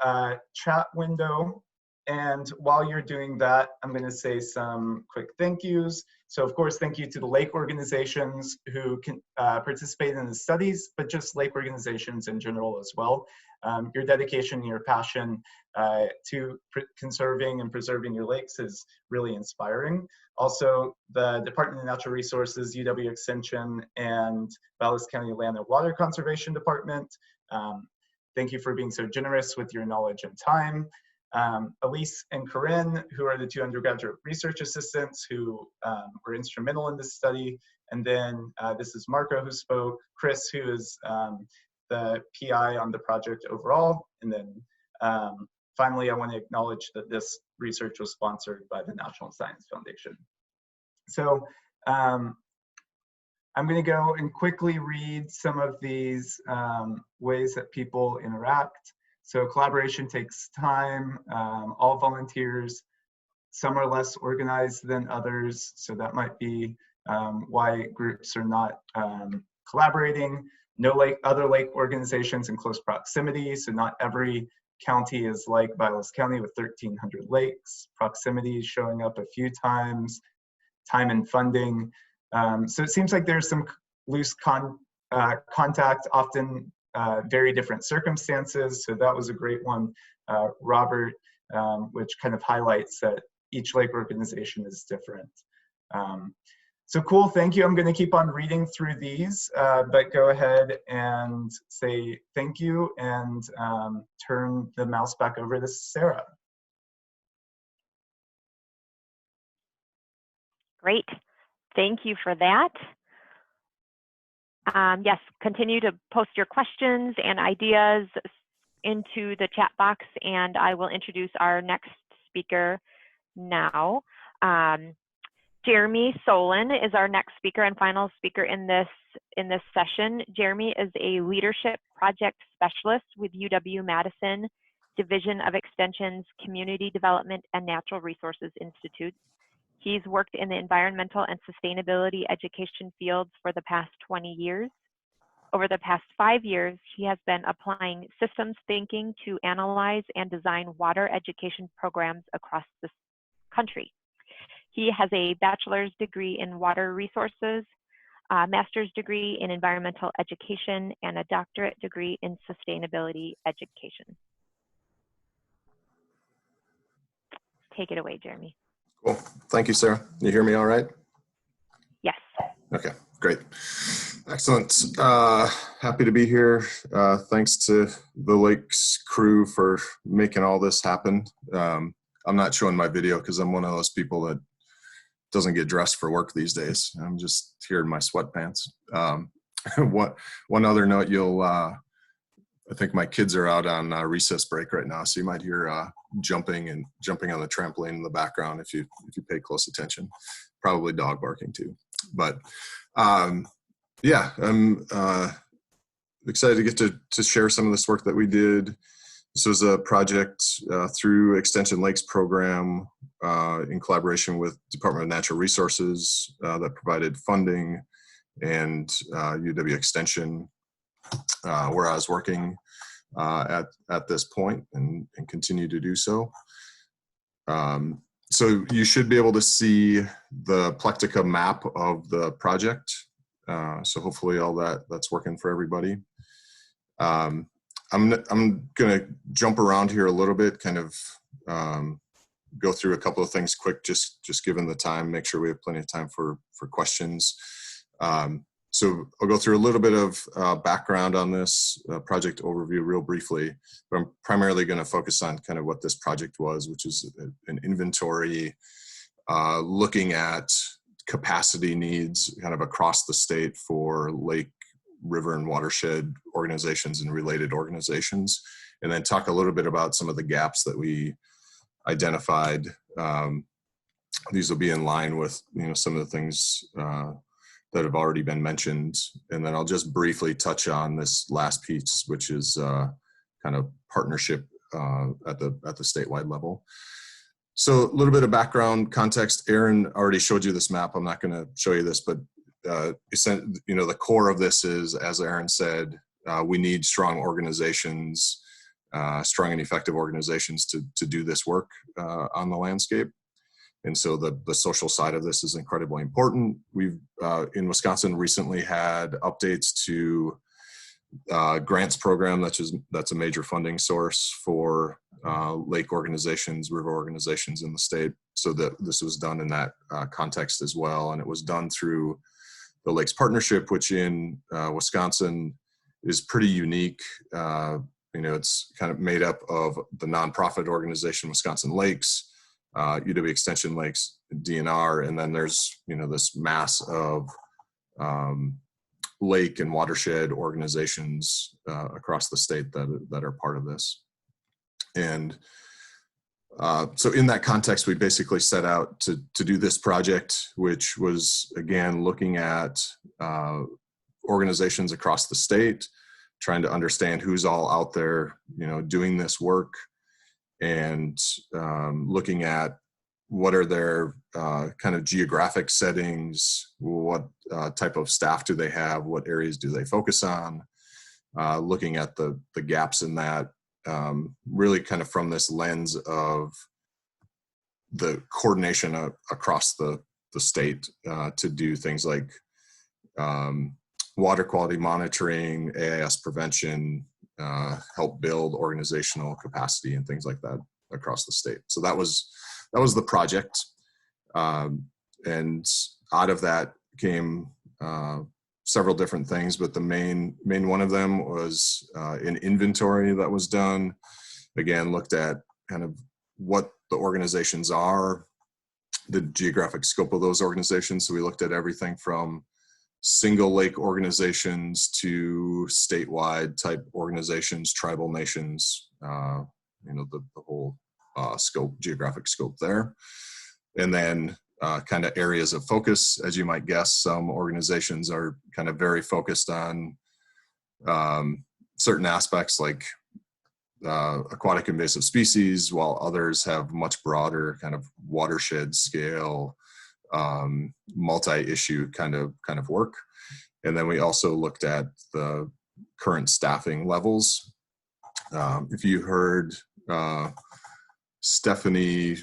chat window. And while you're doing that, I'm going to say some quick thank yous. So of course, thank you to the lake organizations who can participate in the studies, but just lake organizations in general as well. Your dedication and your passion to conserving and preserving your lakes is really inspiring. Also, the Department of Natural Resources, UW Extension, and Valles County Land and Water Conservation Department, thank you for being so generous with your knowledge and time. Elise and Corinne, who are the 2 undergraduate research assistants who were instrumental in this study. And then this is Marco who spoke, Chris, who is the PI on the project overall. And then finally, I want to acknowledge that this research was sponsored by the National Science Foundation. So I'm going to go and quickly read some of these ways that people interact. So collaboration takes time, all volunteers. Some are less organized than others, so that might be why groups are not collaborating. No other lake organizations in close proximity, so not every county is like Vilas County with 1,300 lakes. Proximity is showing up a few times, time and funding. So it seems like there's some loose contact, often very different circumstances. So that was a great one, Robert, which kind of highlights that each lake organization is different. So cool, thank you. I'm going to keep on reading through these, but go ahead and say thank you and turn the mouse back over to Sarah. Great, thank you for that. Yes, continue to post your questions and ideas into the chat box, and I will introduce our next speaker now. Jeremy Solon is our next speaker and final speaker in this session. Jeremy is a leadership project specialist with UW-Madison Division of Extension's Community Development and Natural Resources Institute. He's worked in the environmental and sustainability education fields for the past 20 years. Over the past 5 years, he has been applying systems thinking to analyze and design water education programs across the country. He has a bachelor's degree in water resources, a master's degree in environmental education, and a doctorate degree in sustainability education. Take it away, Jeremy. Cool. Thank you, Sarah. You hear me all right? Yes. Okay, great. Excellent. Happy to be here. Thanks to the Lakes crew for making all this happen. I'm not showing my video because I'm one of those people that doesn't get dressed for work these days. I'm just here in my sweatpants. One other note, I think my kids are out on recess break right now, so you might hear jumping on the trampoline in the background if you pay close attention. Probably dog barking too. But yeah, I'm excited to get to share some of this work that we did. This was a project through Extension Lakes program in collaboration with Department of Natural Resources that provided funding, and UW Extension, where I was working at this point and continue to do so. So you should be able to see the Plectica map of the project. So hopefully all that's working for everybody. I'm going to jump around here a little bit, kind of go through a couple of things quick, just given the time, make sure we have plenty of time for questions. So I'll go through a little bit of background on this project overview real briefly, but I'm primarily going to focus on kind of what this project was, which is an inventory looking at capacity needs kind of across the state for lake, river, and watershed organizations and related organizations, and then talk a little bit about some of the gaps that we identified. These will be in line with some of the things that have already been mentioned, and then I'll just briefly touch on this last piece, which is kind of partnership at the statewide level. So a little bit of background context. Aaron already showed you this map. I'm not going to show you this, but the core of this is, as Aaron said, we need strong organizations, strong and effective organizations to do this work on the landscape. And so the social side of this is incredibly important. We've in Wisconsin recently had updates to grants program that's a major funding source for lake organizations, river organizations in the state. So that this was done in that context as well, and it was done through the Lakes Partnership, which in Wisconsin is pretty unique. It's kind of made up of the nonprofit organization Wisconsin Lakes, UW Extension Lakes, DNR, and then there's this mass of lake and watershed organizations across the state that are part of this. And So in that context, we basically set out to do this project, which was, again, looking at organizations across the state, trying to understand who's all out there, doing this work, and looking at what are their kind of geographic settings, what type of staff do they have, what areas do they focus on, looking at the gaps in that, really kind of from this lens of the coordination across the state to do things like water quality monitoring, AIS prevention, help build organizational capacity and things like that across the state. So that was the project, and out of that came several different things, but the main one of them was an inventory that was done. Again, looked at kind of what the organizations are, the geographic scope of those organizations. So we looked at everything from single lake organizations to statewide type organizations, tribal nations, the whole geographic scope there. And then kind of areas of focus, as you might guess. Some organizations are kind of very focused on certain aspects like aquatic invasive species, while others have much broader kind of watershed scale, multi-issue kind of work. And then we also looked at the current staffing levels. If you heard Stephanie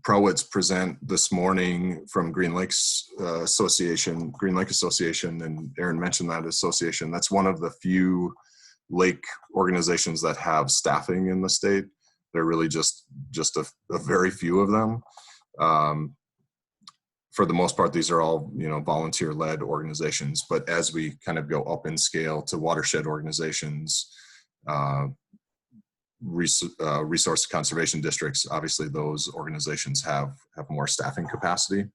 Prowitz present this morning from Green Lake Association, and Aaron mentioned that association. That's one of the few lake organizations that have staffing in the state. They're really just a very few of them. For the most part, these are all volunteer-led organizations. But as we kind of go up in scale to watershed organizations, resource conservation districts, obviously those organizations have more staffing capacity.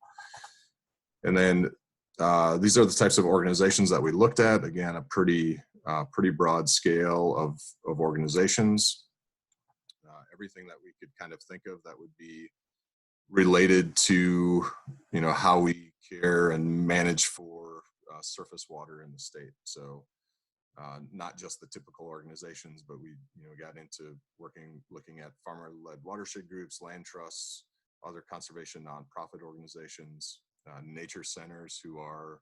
And then these are the types of organizations that we looked at. Again, a pretty broad scale of organizations. Everything that we could kind of think of that would be related to how we care and manage for surface water in the state. So not just the typical organizations, but we got into looking at farmer-led watershed groups, land trusts, other conservation nonprofit organizations, nature centers who are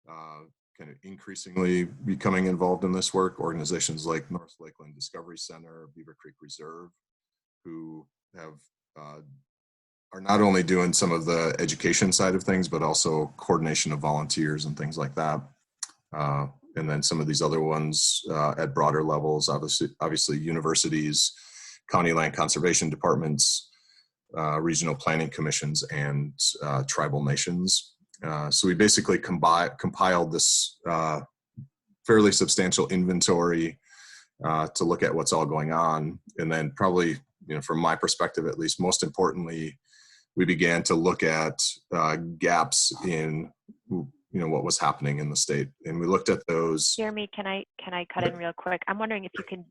kind of increasingly becoming involved in this work, organizations like North Lakeland Discovery Center, Beaver Creek Reserve, who are not only doing some of the education side of things, but also coordination of volunteers and things like that. And then some of these other ones at broader levels, obviously universities, county land conservation departments, regional planning commissions, and tribal nations. So we basically compiled this fairly substantial inventory to look at what's all going on. And then probably, from my perspective at least, most importantly, we began to look at gaps in what was happening in the state, and we looked at those. Jeremy, can I cut in real quick? I'm wondering if you can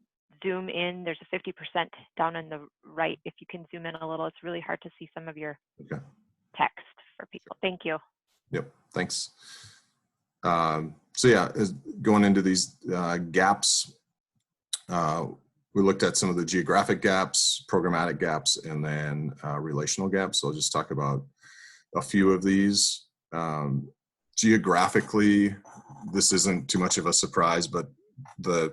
zoom in. There's a 50% down on the right. If you can zoom in a little, it's really hard to see some of your text for people. Thank you. Yep, thanks. So yeah, going into these gaps, we looked at some of the geographic gaps, programmatic gaps, and then relational gaps. So I'll just talk about a few of these. Geographically, this isn't too much of a surprise, but the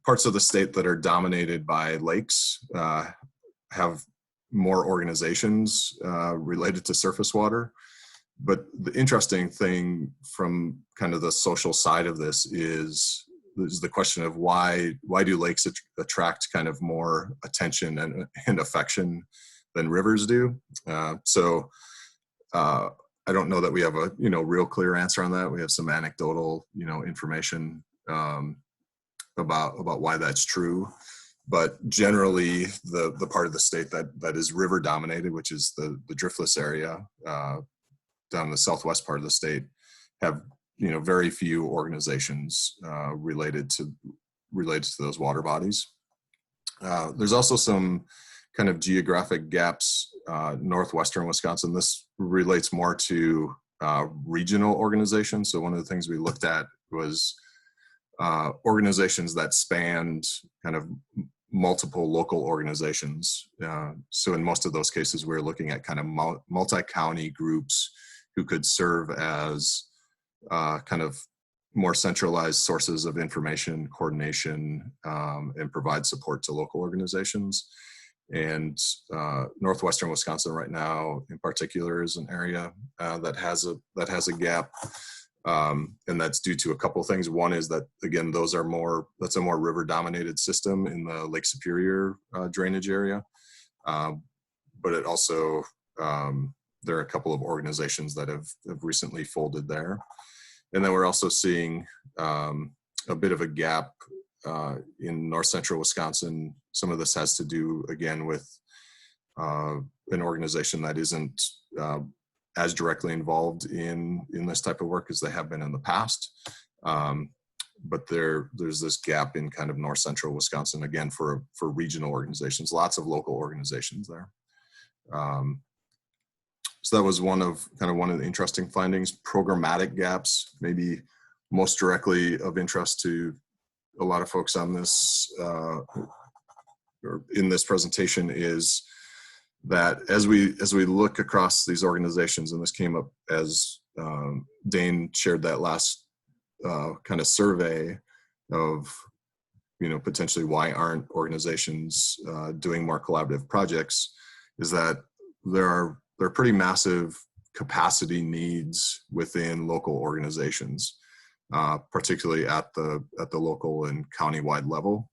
parts of the state that are dominated by lakes have more organizations related to surface water. But the interesting thing from kind of the social side of this is the question of why do lakes attract kind of more attention and affection than rivers do. I don't know that we have a real clear answer on that. We have some anecdotal information about why that's true, but generally the part of the state that is river dominated, which is the driftless area down in the southwest part of the state, have very few organizations related to those water bodies. There's also some kind of geographic gaps, northwestern Wisconsin. This relates more to regional organizations. So one of the things we looked at was organizations that spanned kind of multiple local organizations. So in most of those cases, we're looking at kind of multi-county groups who could serve as kind of more centralized sources of information, coordination, and provide support to local organizations. And northwestern Wisconsin right now, in particular, is an area that has a gap, and that's due to a couple of things. One is that, again, that's a more river-dominated system in the Lake Superior drainage area, but it also there are a couple of organizations that have recently folded there. And then we're also seeing a bit of a gap in north central Wisconsin. Some of this has to do, again, with an organization that isn't as directly involved in this type of work as they have been in the past. But there's this gap in kind of north central Wisconsin, again, for regional organizations, lots of local organizations there. So that was one of the interesting findings. Programmatic gaps, maybe most directly of interest to a lot of folks on this or in this presentation, is that as we look across these organizations, and this came up as Dane shared that last kind of survey of, potentially why aren't organizations doing more collaborative projects, is that there are pretty massive capacity needs within local organizations, particularly at the local and countywide level.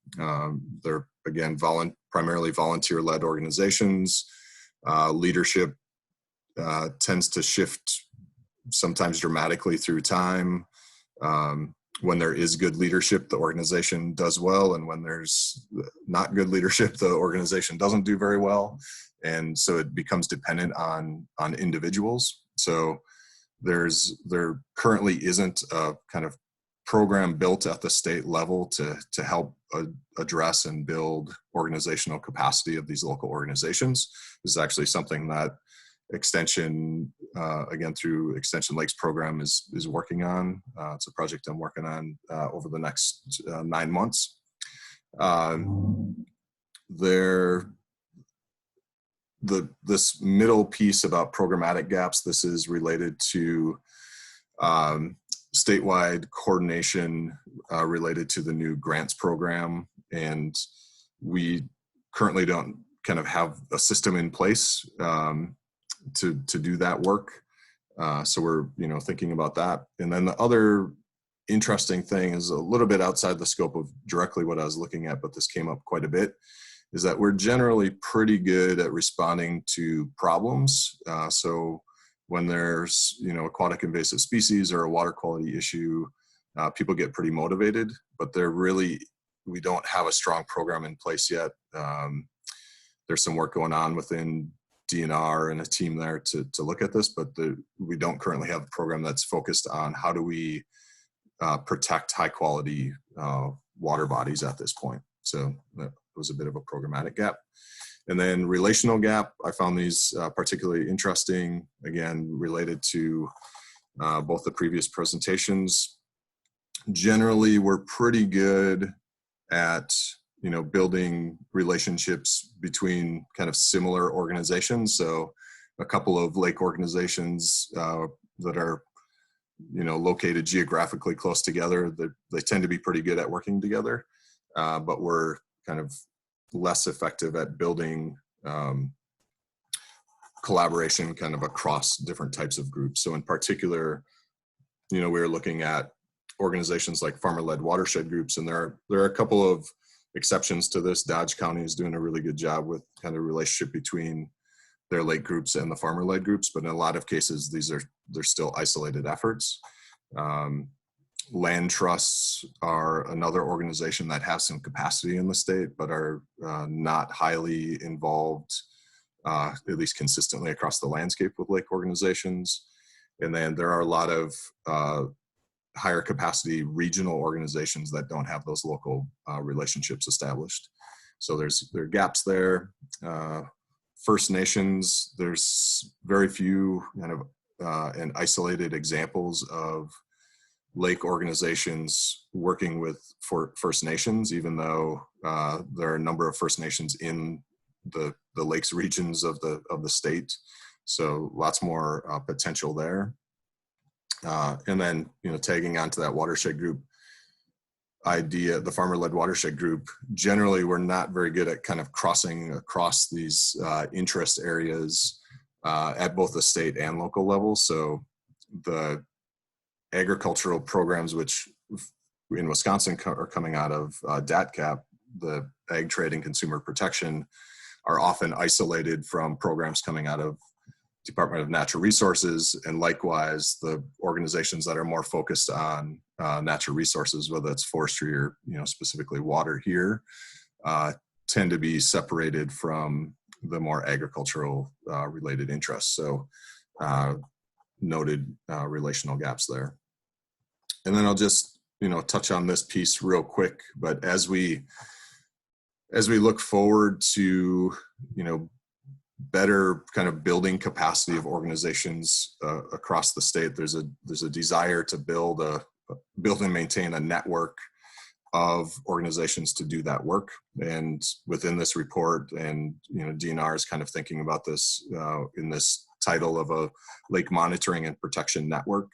They're, again, primarily volunteer-led organizations. Leadership tends to shift sometimes dramatically through time. When there is good leadership, the organization does well, and when there's not good leadership, the organization doesn't do very well. And so it becomes dependent on individuals. So there currently isn't a kind of program built at the state level to help address and build organizational capacity of these local organizations. This is actually something that Extension, again, through Extension Lakes program is working on. It's a project I'm working on over the next 9 months. This middle piece about programmatic gaps, this is related to statewide coordination related to the new grants program. And we currently don't kind of have a system in place to do that work. So we're, thinking about that. And then the other interesting thing is a little bit outside the scope of directly what I was looking at, but this came up quite a bit, is that we're generally pretty good at responding to problems. So when there's, aquatic invasive species or a water quality issue, people get pretty motivated, but we don't have a strong program in place yet. There's some work going on within DNR and a team there to look at this, but we don't currently have a program that's focused on how do we protect high quality water bodies at this point. So that was a bit of a programmatic gap. And then relational gap, I found these particularly interesting, again, related to both the previous presentations. Generally, we're pretty good at building relationships between kind of similar organizations. So a couple of lake organizations that are, located geographically close together, they tend to be pretty good at working together, but we're kind of less effective at building collaboration kind of across different types of groups. So in particular, we were looking at organizations like farmer-led watershed groups, and there are a couple of exceptions to this. Dodge County is doing a really good job with kind of relationship between their lake groups and the farmer-led groups, but in a lot of cases, they're still isolated efforts. Land trusts are another organization that has some capacity in the state, but are not highly involved, at least consistently across the landscape with lake organizations. And then there are a lot of higher capacity regional organizations that don't have those local relationships established. So there are gaps there. First Nations, there's very few kind of and isolated examples of lake organizations working with First Nations, even though there are a number of First Nations in the lakes regions of the state. So lots more potential there. And then, tagging onto that watershed group idea, the farmer-led watershed group, generally we're not very good at kind of crossing across these interest areas at both the state and local level. So the agricultural programs, which in Wisconsin are coming out of DATCAP, the Ag Trade and Consumer Protection, are often isolated from programs coming out of Department of Natural Resources, and likewise the organizations that are more focused on natural resources, whether it's forestry or specifically water here, tend to be separated from the more agricultural related interests. So noted relational gaps there. And then I'll just touch on this piece real quick, but as we look forward to better kind of building capacity of organizations across the state, there's a desire to build and maintain a network of organizations to do that work. And within this report, and DNR is kind of thinking about this in this title of a lake monitoring and protection network.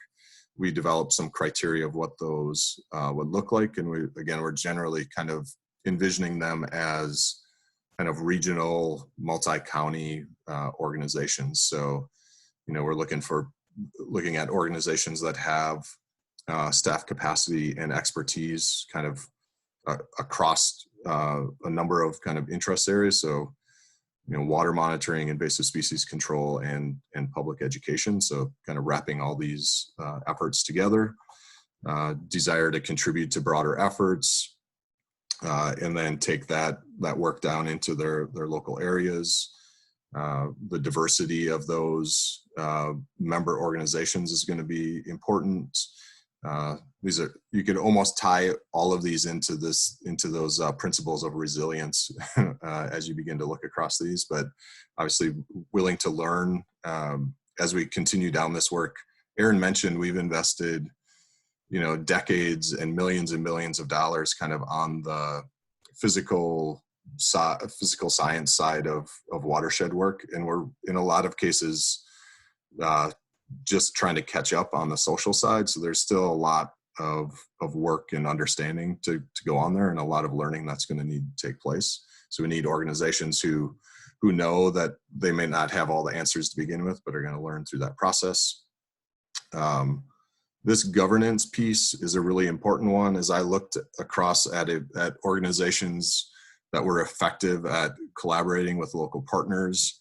We developed some criteria of what those would look like, and we're generally kind of envisioning them as kind of regional, multi-county organizations. So, we're looking at organizations that have staff capacity and expertise kind of across a number of kind of interest areas. So, water monitoring, invasive species control, and public education. So kind of wrapping all these efforts together. Desire to contribute to broader efforts, and then take that work down into their local areas. The diversity of those member organizations is going to be important. You could almost tie all of these into those principles of resilience as you begin to look across these, but obviously willing to learn as we continue down this work. Aaron mentioned we've invested decades and millions of dollars kind of on the physical science side of watershed work, and we're in a lot of cases just trying to catch up on the social side. So there's still a lot of work and understanding to go on there, and a lot of learning that's going to need to take place. So we need organizations who know that they may not have all the answers to begin with, but are going to learn through that process. This governance piece is a really important one. As I looked across at organizations that were effective at collaborating with local partners,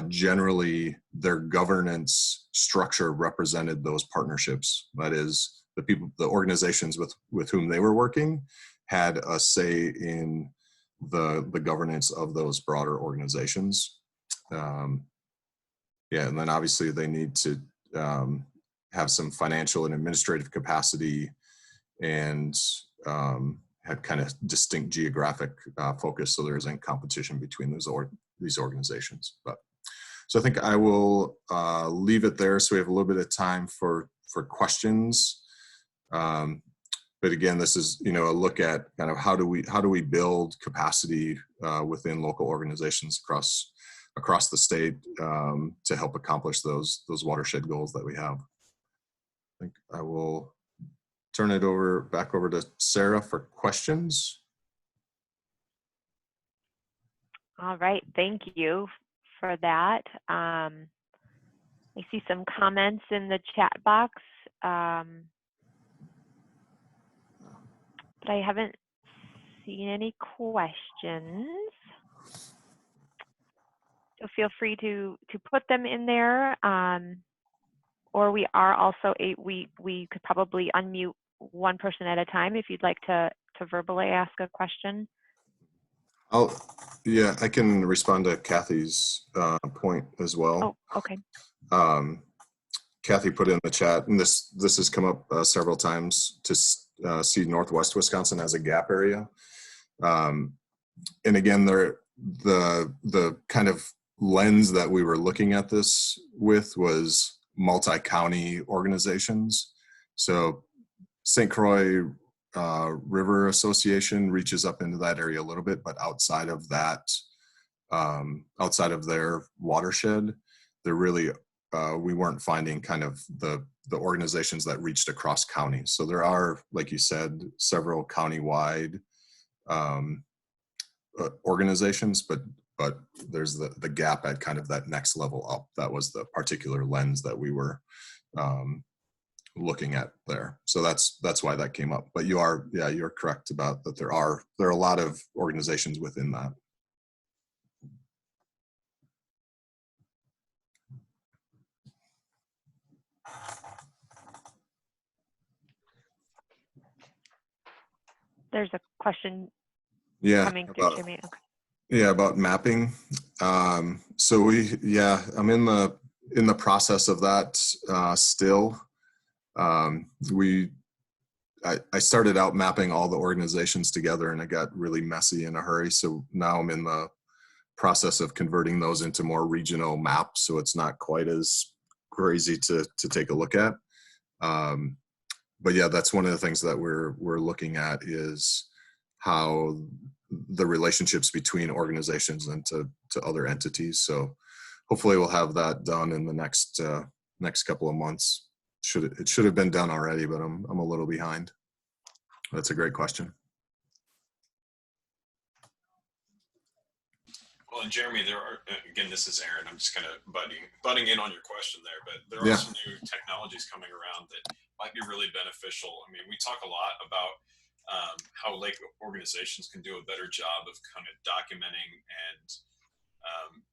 generally their governance structure represented those partnerships. That is, the organizations with whom they were working had a say in the governance of those broader organizations. And then obviously they need to have some financial and administrative capacity, and had kind of distinct geographic focus, so there isn't competition between these organizations. So I think I will leave it there, so we have a little bit of time for questions. But again, this is a look at kind of how do we build capacity within local organizations across the state to help accomplish those watershed goals that we have. I think I will turn it back over to Sarah for questions. All right, thank you for that. I see some comments in the chat box, but I haven't seen any questions. So feel free to put them in there. Or we are also we could probably unmute one person at a time if you'd like to verbally ask a question. Yeah, I can respond to Kathy's point as well. Oh, okay. Kathy put in the chat, and this has come up several times, to see Northwest Wisconsin as a gap area. and again, the kind of lens that we were looking at this with was multi-county organizations. So St. Croix River Association reaches up into that area a little bit, but outside of that, outside of their watershed, they're really we weren't finding kind of the organizations that reached across counties. So there are, like you said, several countywide organizations, but there's the gap at kind of that next level up. That was the particular lens that we were looking at there. So that's why that came up. But you're correct about that. There are a lot of organizations within that. There's a question coming through, Jeremy. Okay. Yeah, about mapping. So I'm in the process of that still. I started out mapping all the organizations together, and it got really messy in a hurry. So now I'm in the process of converting those into more regional maps, so it's not quite as crazy to take a look at. But yeah, that's one of the things that we're looking at is how the relationships between organizations and to other entities. So hopefully we'll have that done in the next couple of months. It should have been done already, but I'm a little behind. That's a great question. Well, and Jeremy, there are, again, this is Aaron. I'm just kind of butting in on your question there, but there are some new technologies coming around that might be really beneficial. I mean, we talk a lot about how lake organizations can do a better job of kind of documenting and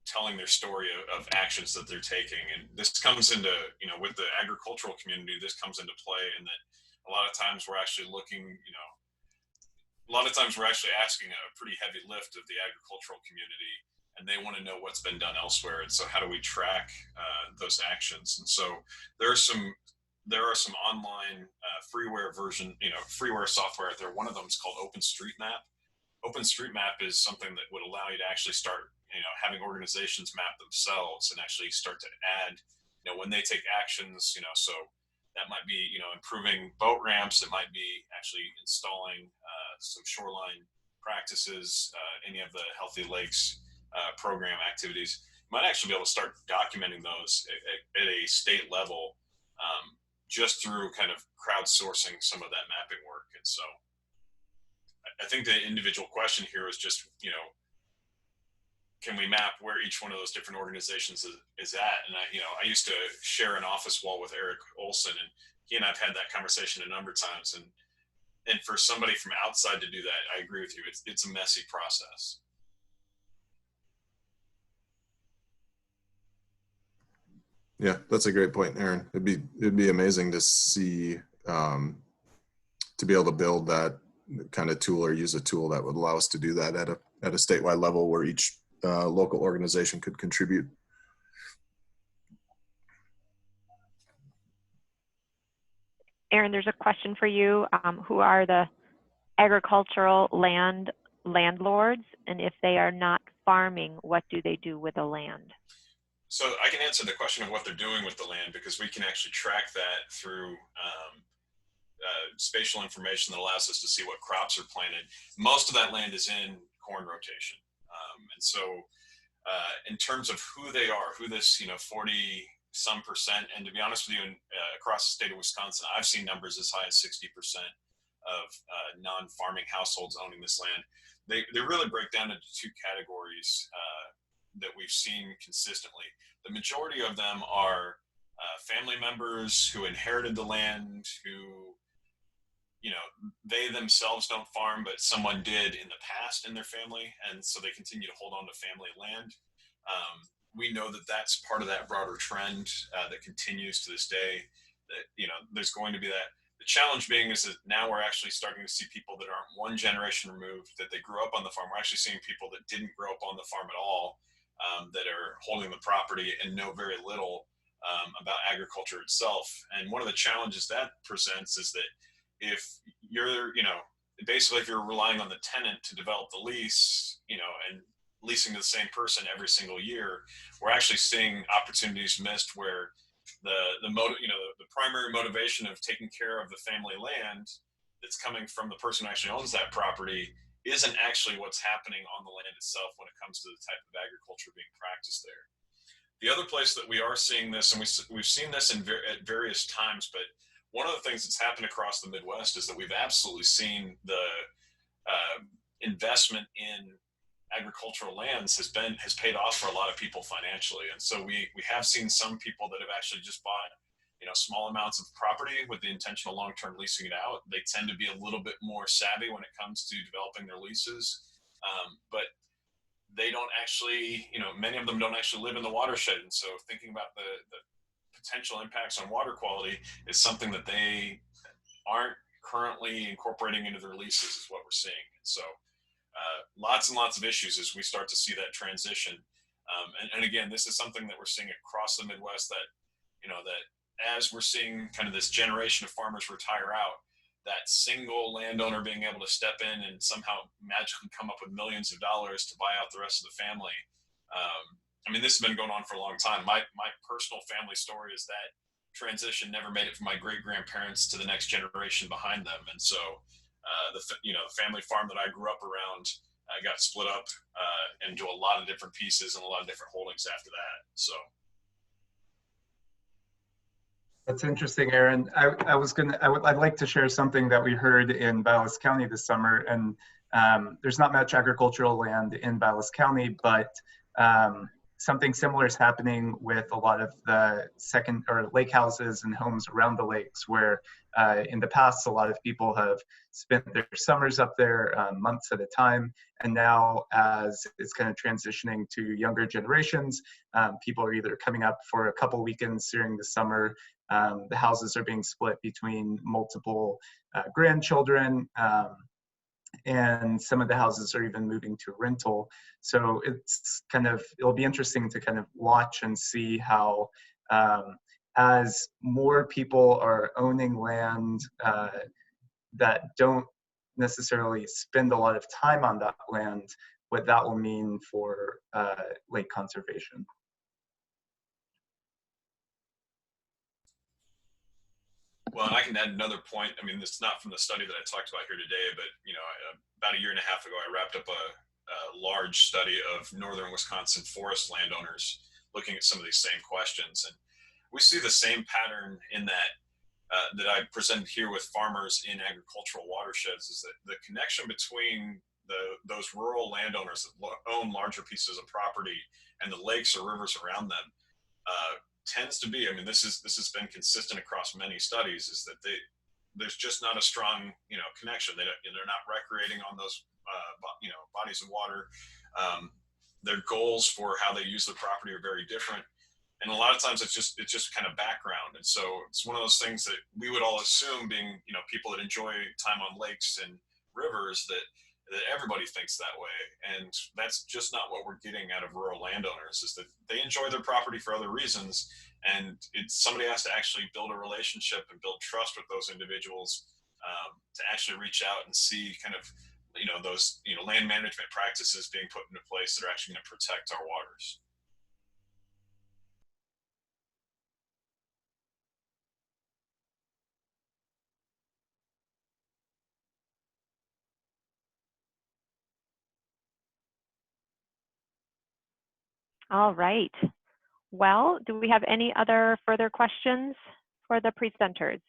telling their story of actions that they're taking. And this comes into, with the agricultural community, this comes into play in that a lot of times we're actually looking, a lot of times we're actually asking a pretty heavy lift of the agricultural community, and they want to know what's been done elsewhere. And so how do we track those actions? And so there are some online freeware freeware software out there. One of them is called OpenStreetMap. OpenStreetMap is something that would allow you to actually start, having organizations map themselves and actually start to add, when they take actions, so that might be, improving boat ramps. It might be actually installing some shoreline practices, any of the Healthy Lakes program activities. You might actually be able to start documenting those at a state level just through kind of crowdsourcing some of that mapping work. And so I think the individual question here is just, can we map where each one of those different organizations is at? And I used to share an office wall with Eric Olson, and he and I've had that conversation a number of times. And for somebody from outside to do that, I agree with you. It's a messy process. Yeah, that's a great point, Aaron. It'd be amazing to see, to be able to build that kind of tool or use a tool that would allow us to do that at a statewide level where each local organization could contribute. Aaron, there's a question for you. Who are the agricultural landlords? And if they are not farming, what do they do with the land? So I can answer the question of what they're doing with the land, because we can actually track that through spatial information that allows us to see what crops are planted. Most of that land is in corn rotation. And so in terms of who they are, who this, 40-some%, and to be honest with you, across the state of Wisconsin, I've seen numbers as high as 60% of non-farming households owning this land. They really break down into two categories that we've seen consistently. The majority of them are family members who inherited the land, who, they themselves don't farm, but someone did in the past in their family, and so they continue to hold on to family land. We know that that's part of that broader trend that continues to this day, that, there's going to be that. The challenge being is that now we're actually starting to see people that aren't one generation removed, that they grew up on the farm. We're actually seeing people that didn't grow up on the farm at all, that are holding the property and know very little about agriculture itself. And one of the challenges that presents is that if you're, basically, if you're relying on the tenant to develop the lease, and leasing to the same person every single year, we're actually seeing opportunities missed where the primary motivation of taking care of the family land that's coming from the person who actually owns that property isn't actually what's happening on the land itself when it comes to the type of agriculture being practiced there. The other place that we are seeing this, and we've seen this at various times, but one of the things that's happened across the Midwest is that we've absolutely seen the investment in agricultural lands has paid off for a lot of people financially. And so we have seen some people that have actually just bought small amounts of property with the intention of long-term leasing it out. They tend to be a little bit more savvy when it comes to developing their leases, but they don't actually, many of them don't actually live in the watershed. And so thinking about the potential impacts on water quality is something that they aren't currently incorporating into their leases, is what we're seeing. And so lots and lots of issues as we start to see that transition. And again, this is something that we're seeing across the Midwest, that that as we're seeing kind of this generation of farmers retire out, that single landowner being able to step in and somehow magically come up with millions of dollars to buy out the rest of the family. This has been going on for a long time. My personal family story is that transition never made it from my great grandparents to the next generation behind them. And so the family farm that I grew up around got split up into a lot of different pieces and a lot of different holdings after that. So. That's interesting, Aaron. I'd like to share something that we heard in Ballas County this summer. And there's not much agricultural land in Ballas County, but something similar is happening with a lot of the second or lake houses and homes around the lakes, where in the past, a lot of people have spent their summers up there months at a time. And now, as it's kind of transitioning to younger generations, people are either coming up for a couple weekends during the summer. The houses are being split between multiple grandchildren, and some of the houses are even moving to rental. So it'll be interesting to kind of watch and see how, as more people are owning land that don't necessarily spend a lot of time on that land, what that will mean for lake conservation. Well, and I can add another point. This is not from the study that I talked about here today, but about a year and a half ago, I wrapped up a large study of northern Wisconsin forest landowners looking at some of these same questions, and we see the same pattern in that that I presented here with farmers in agricultural watersheds, is that the connection between those rural landowners that own larger pieces of property and the lakes or rivers around them tends to be, this has been consistent across many studies, is that there's just not a strong, connection. They're not recreating on those, bodies of water. Their goals for how they use the property are very different. And a lot of times it's just kind of background. And so it's one of those things that we would all assume, being, people that enjoy time on lakes and rivers, that everybody thinks that way. And that's just not what we're getting out of rural landowners, is that they enjoy their property for other reasons. And somebody has to actually build a relationship and build trust with those individuals to actually reach out and see kind of, those, land management practices being put into place that are actually going to protect our waters. All right. Well, do we have any other further questions for the presenters?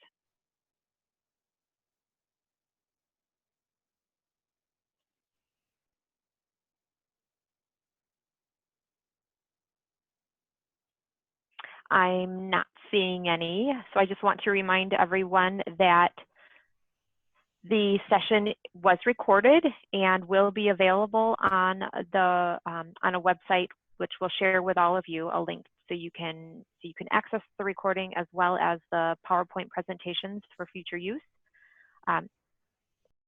I'm not seeing any, so I just want to remind everyone that the session was recorded and will be available on a website, which we'll share with all of you a link so you can access the recording as well as the PowerPoint presentations for future use.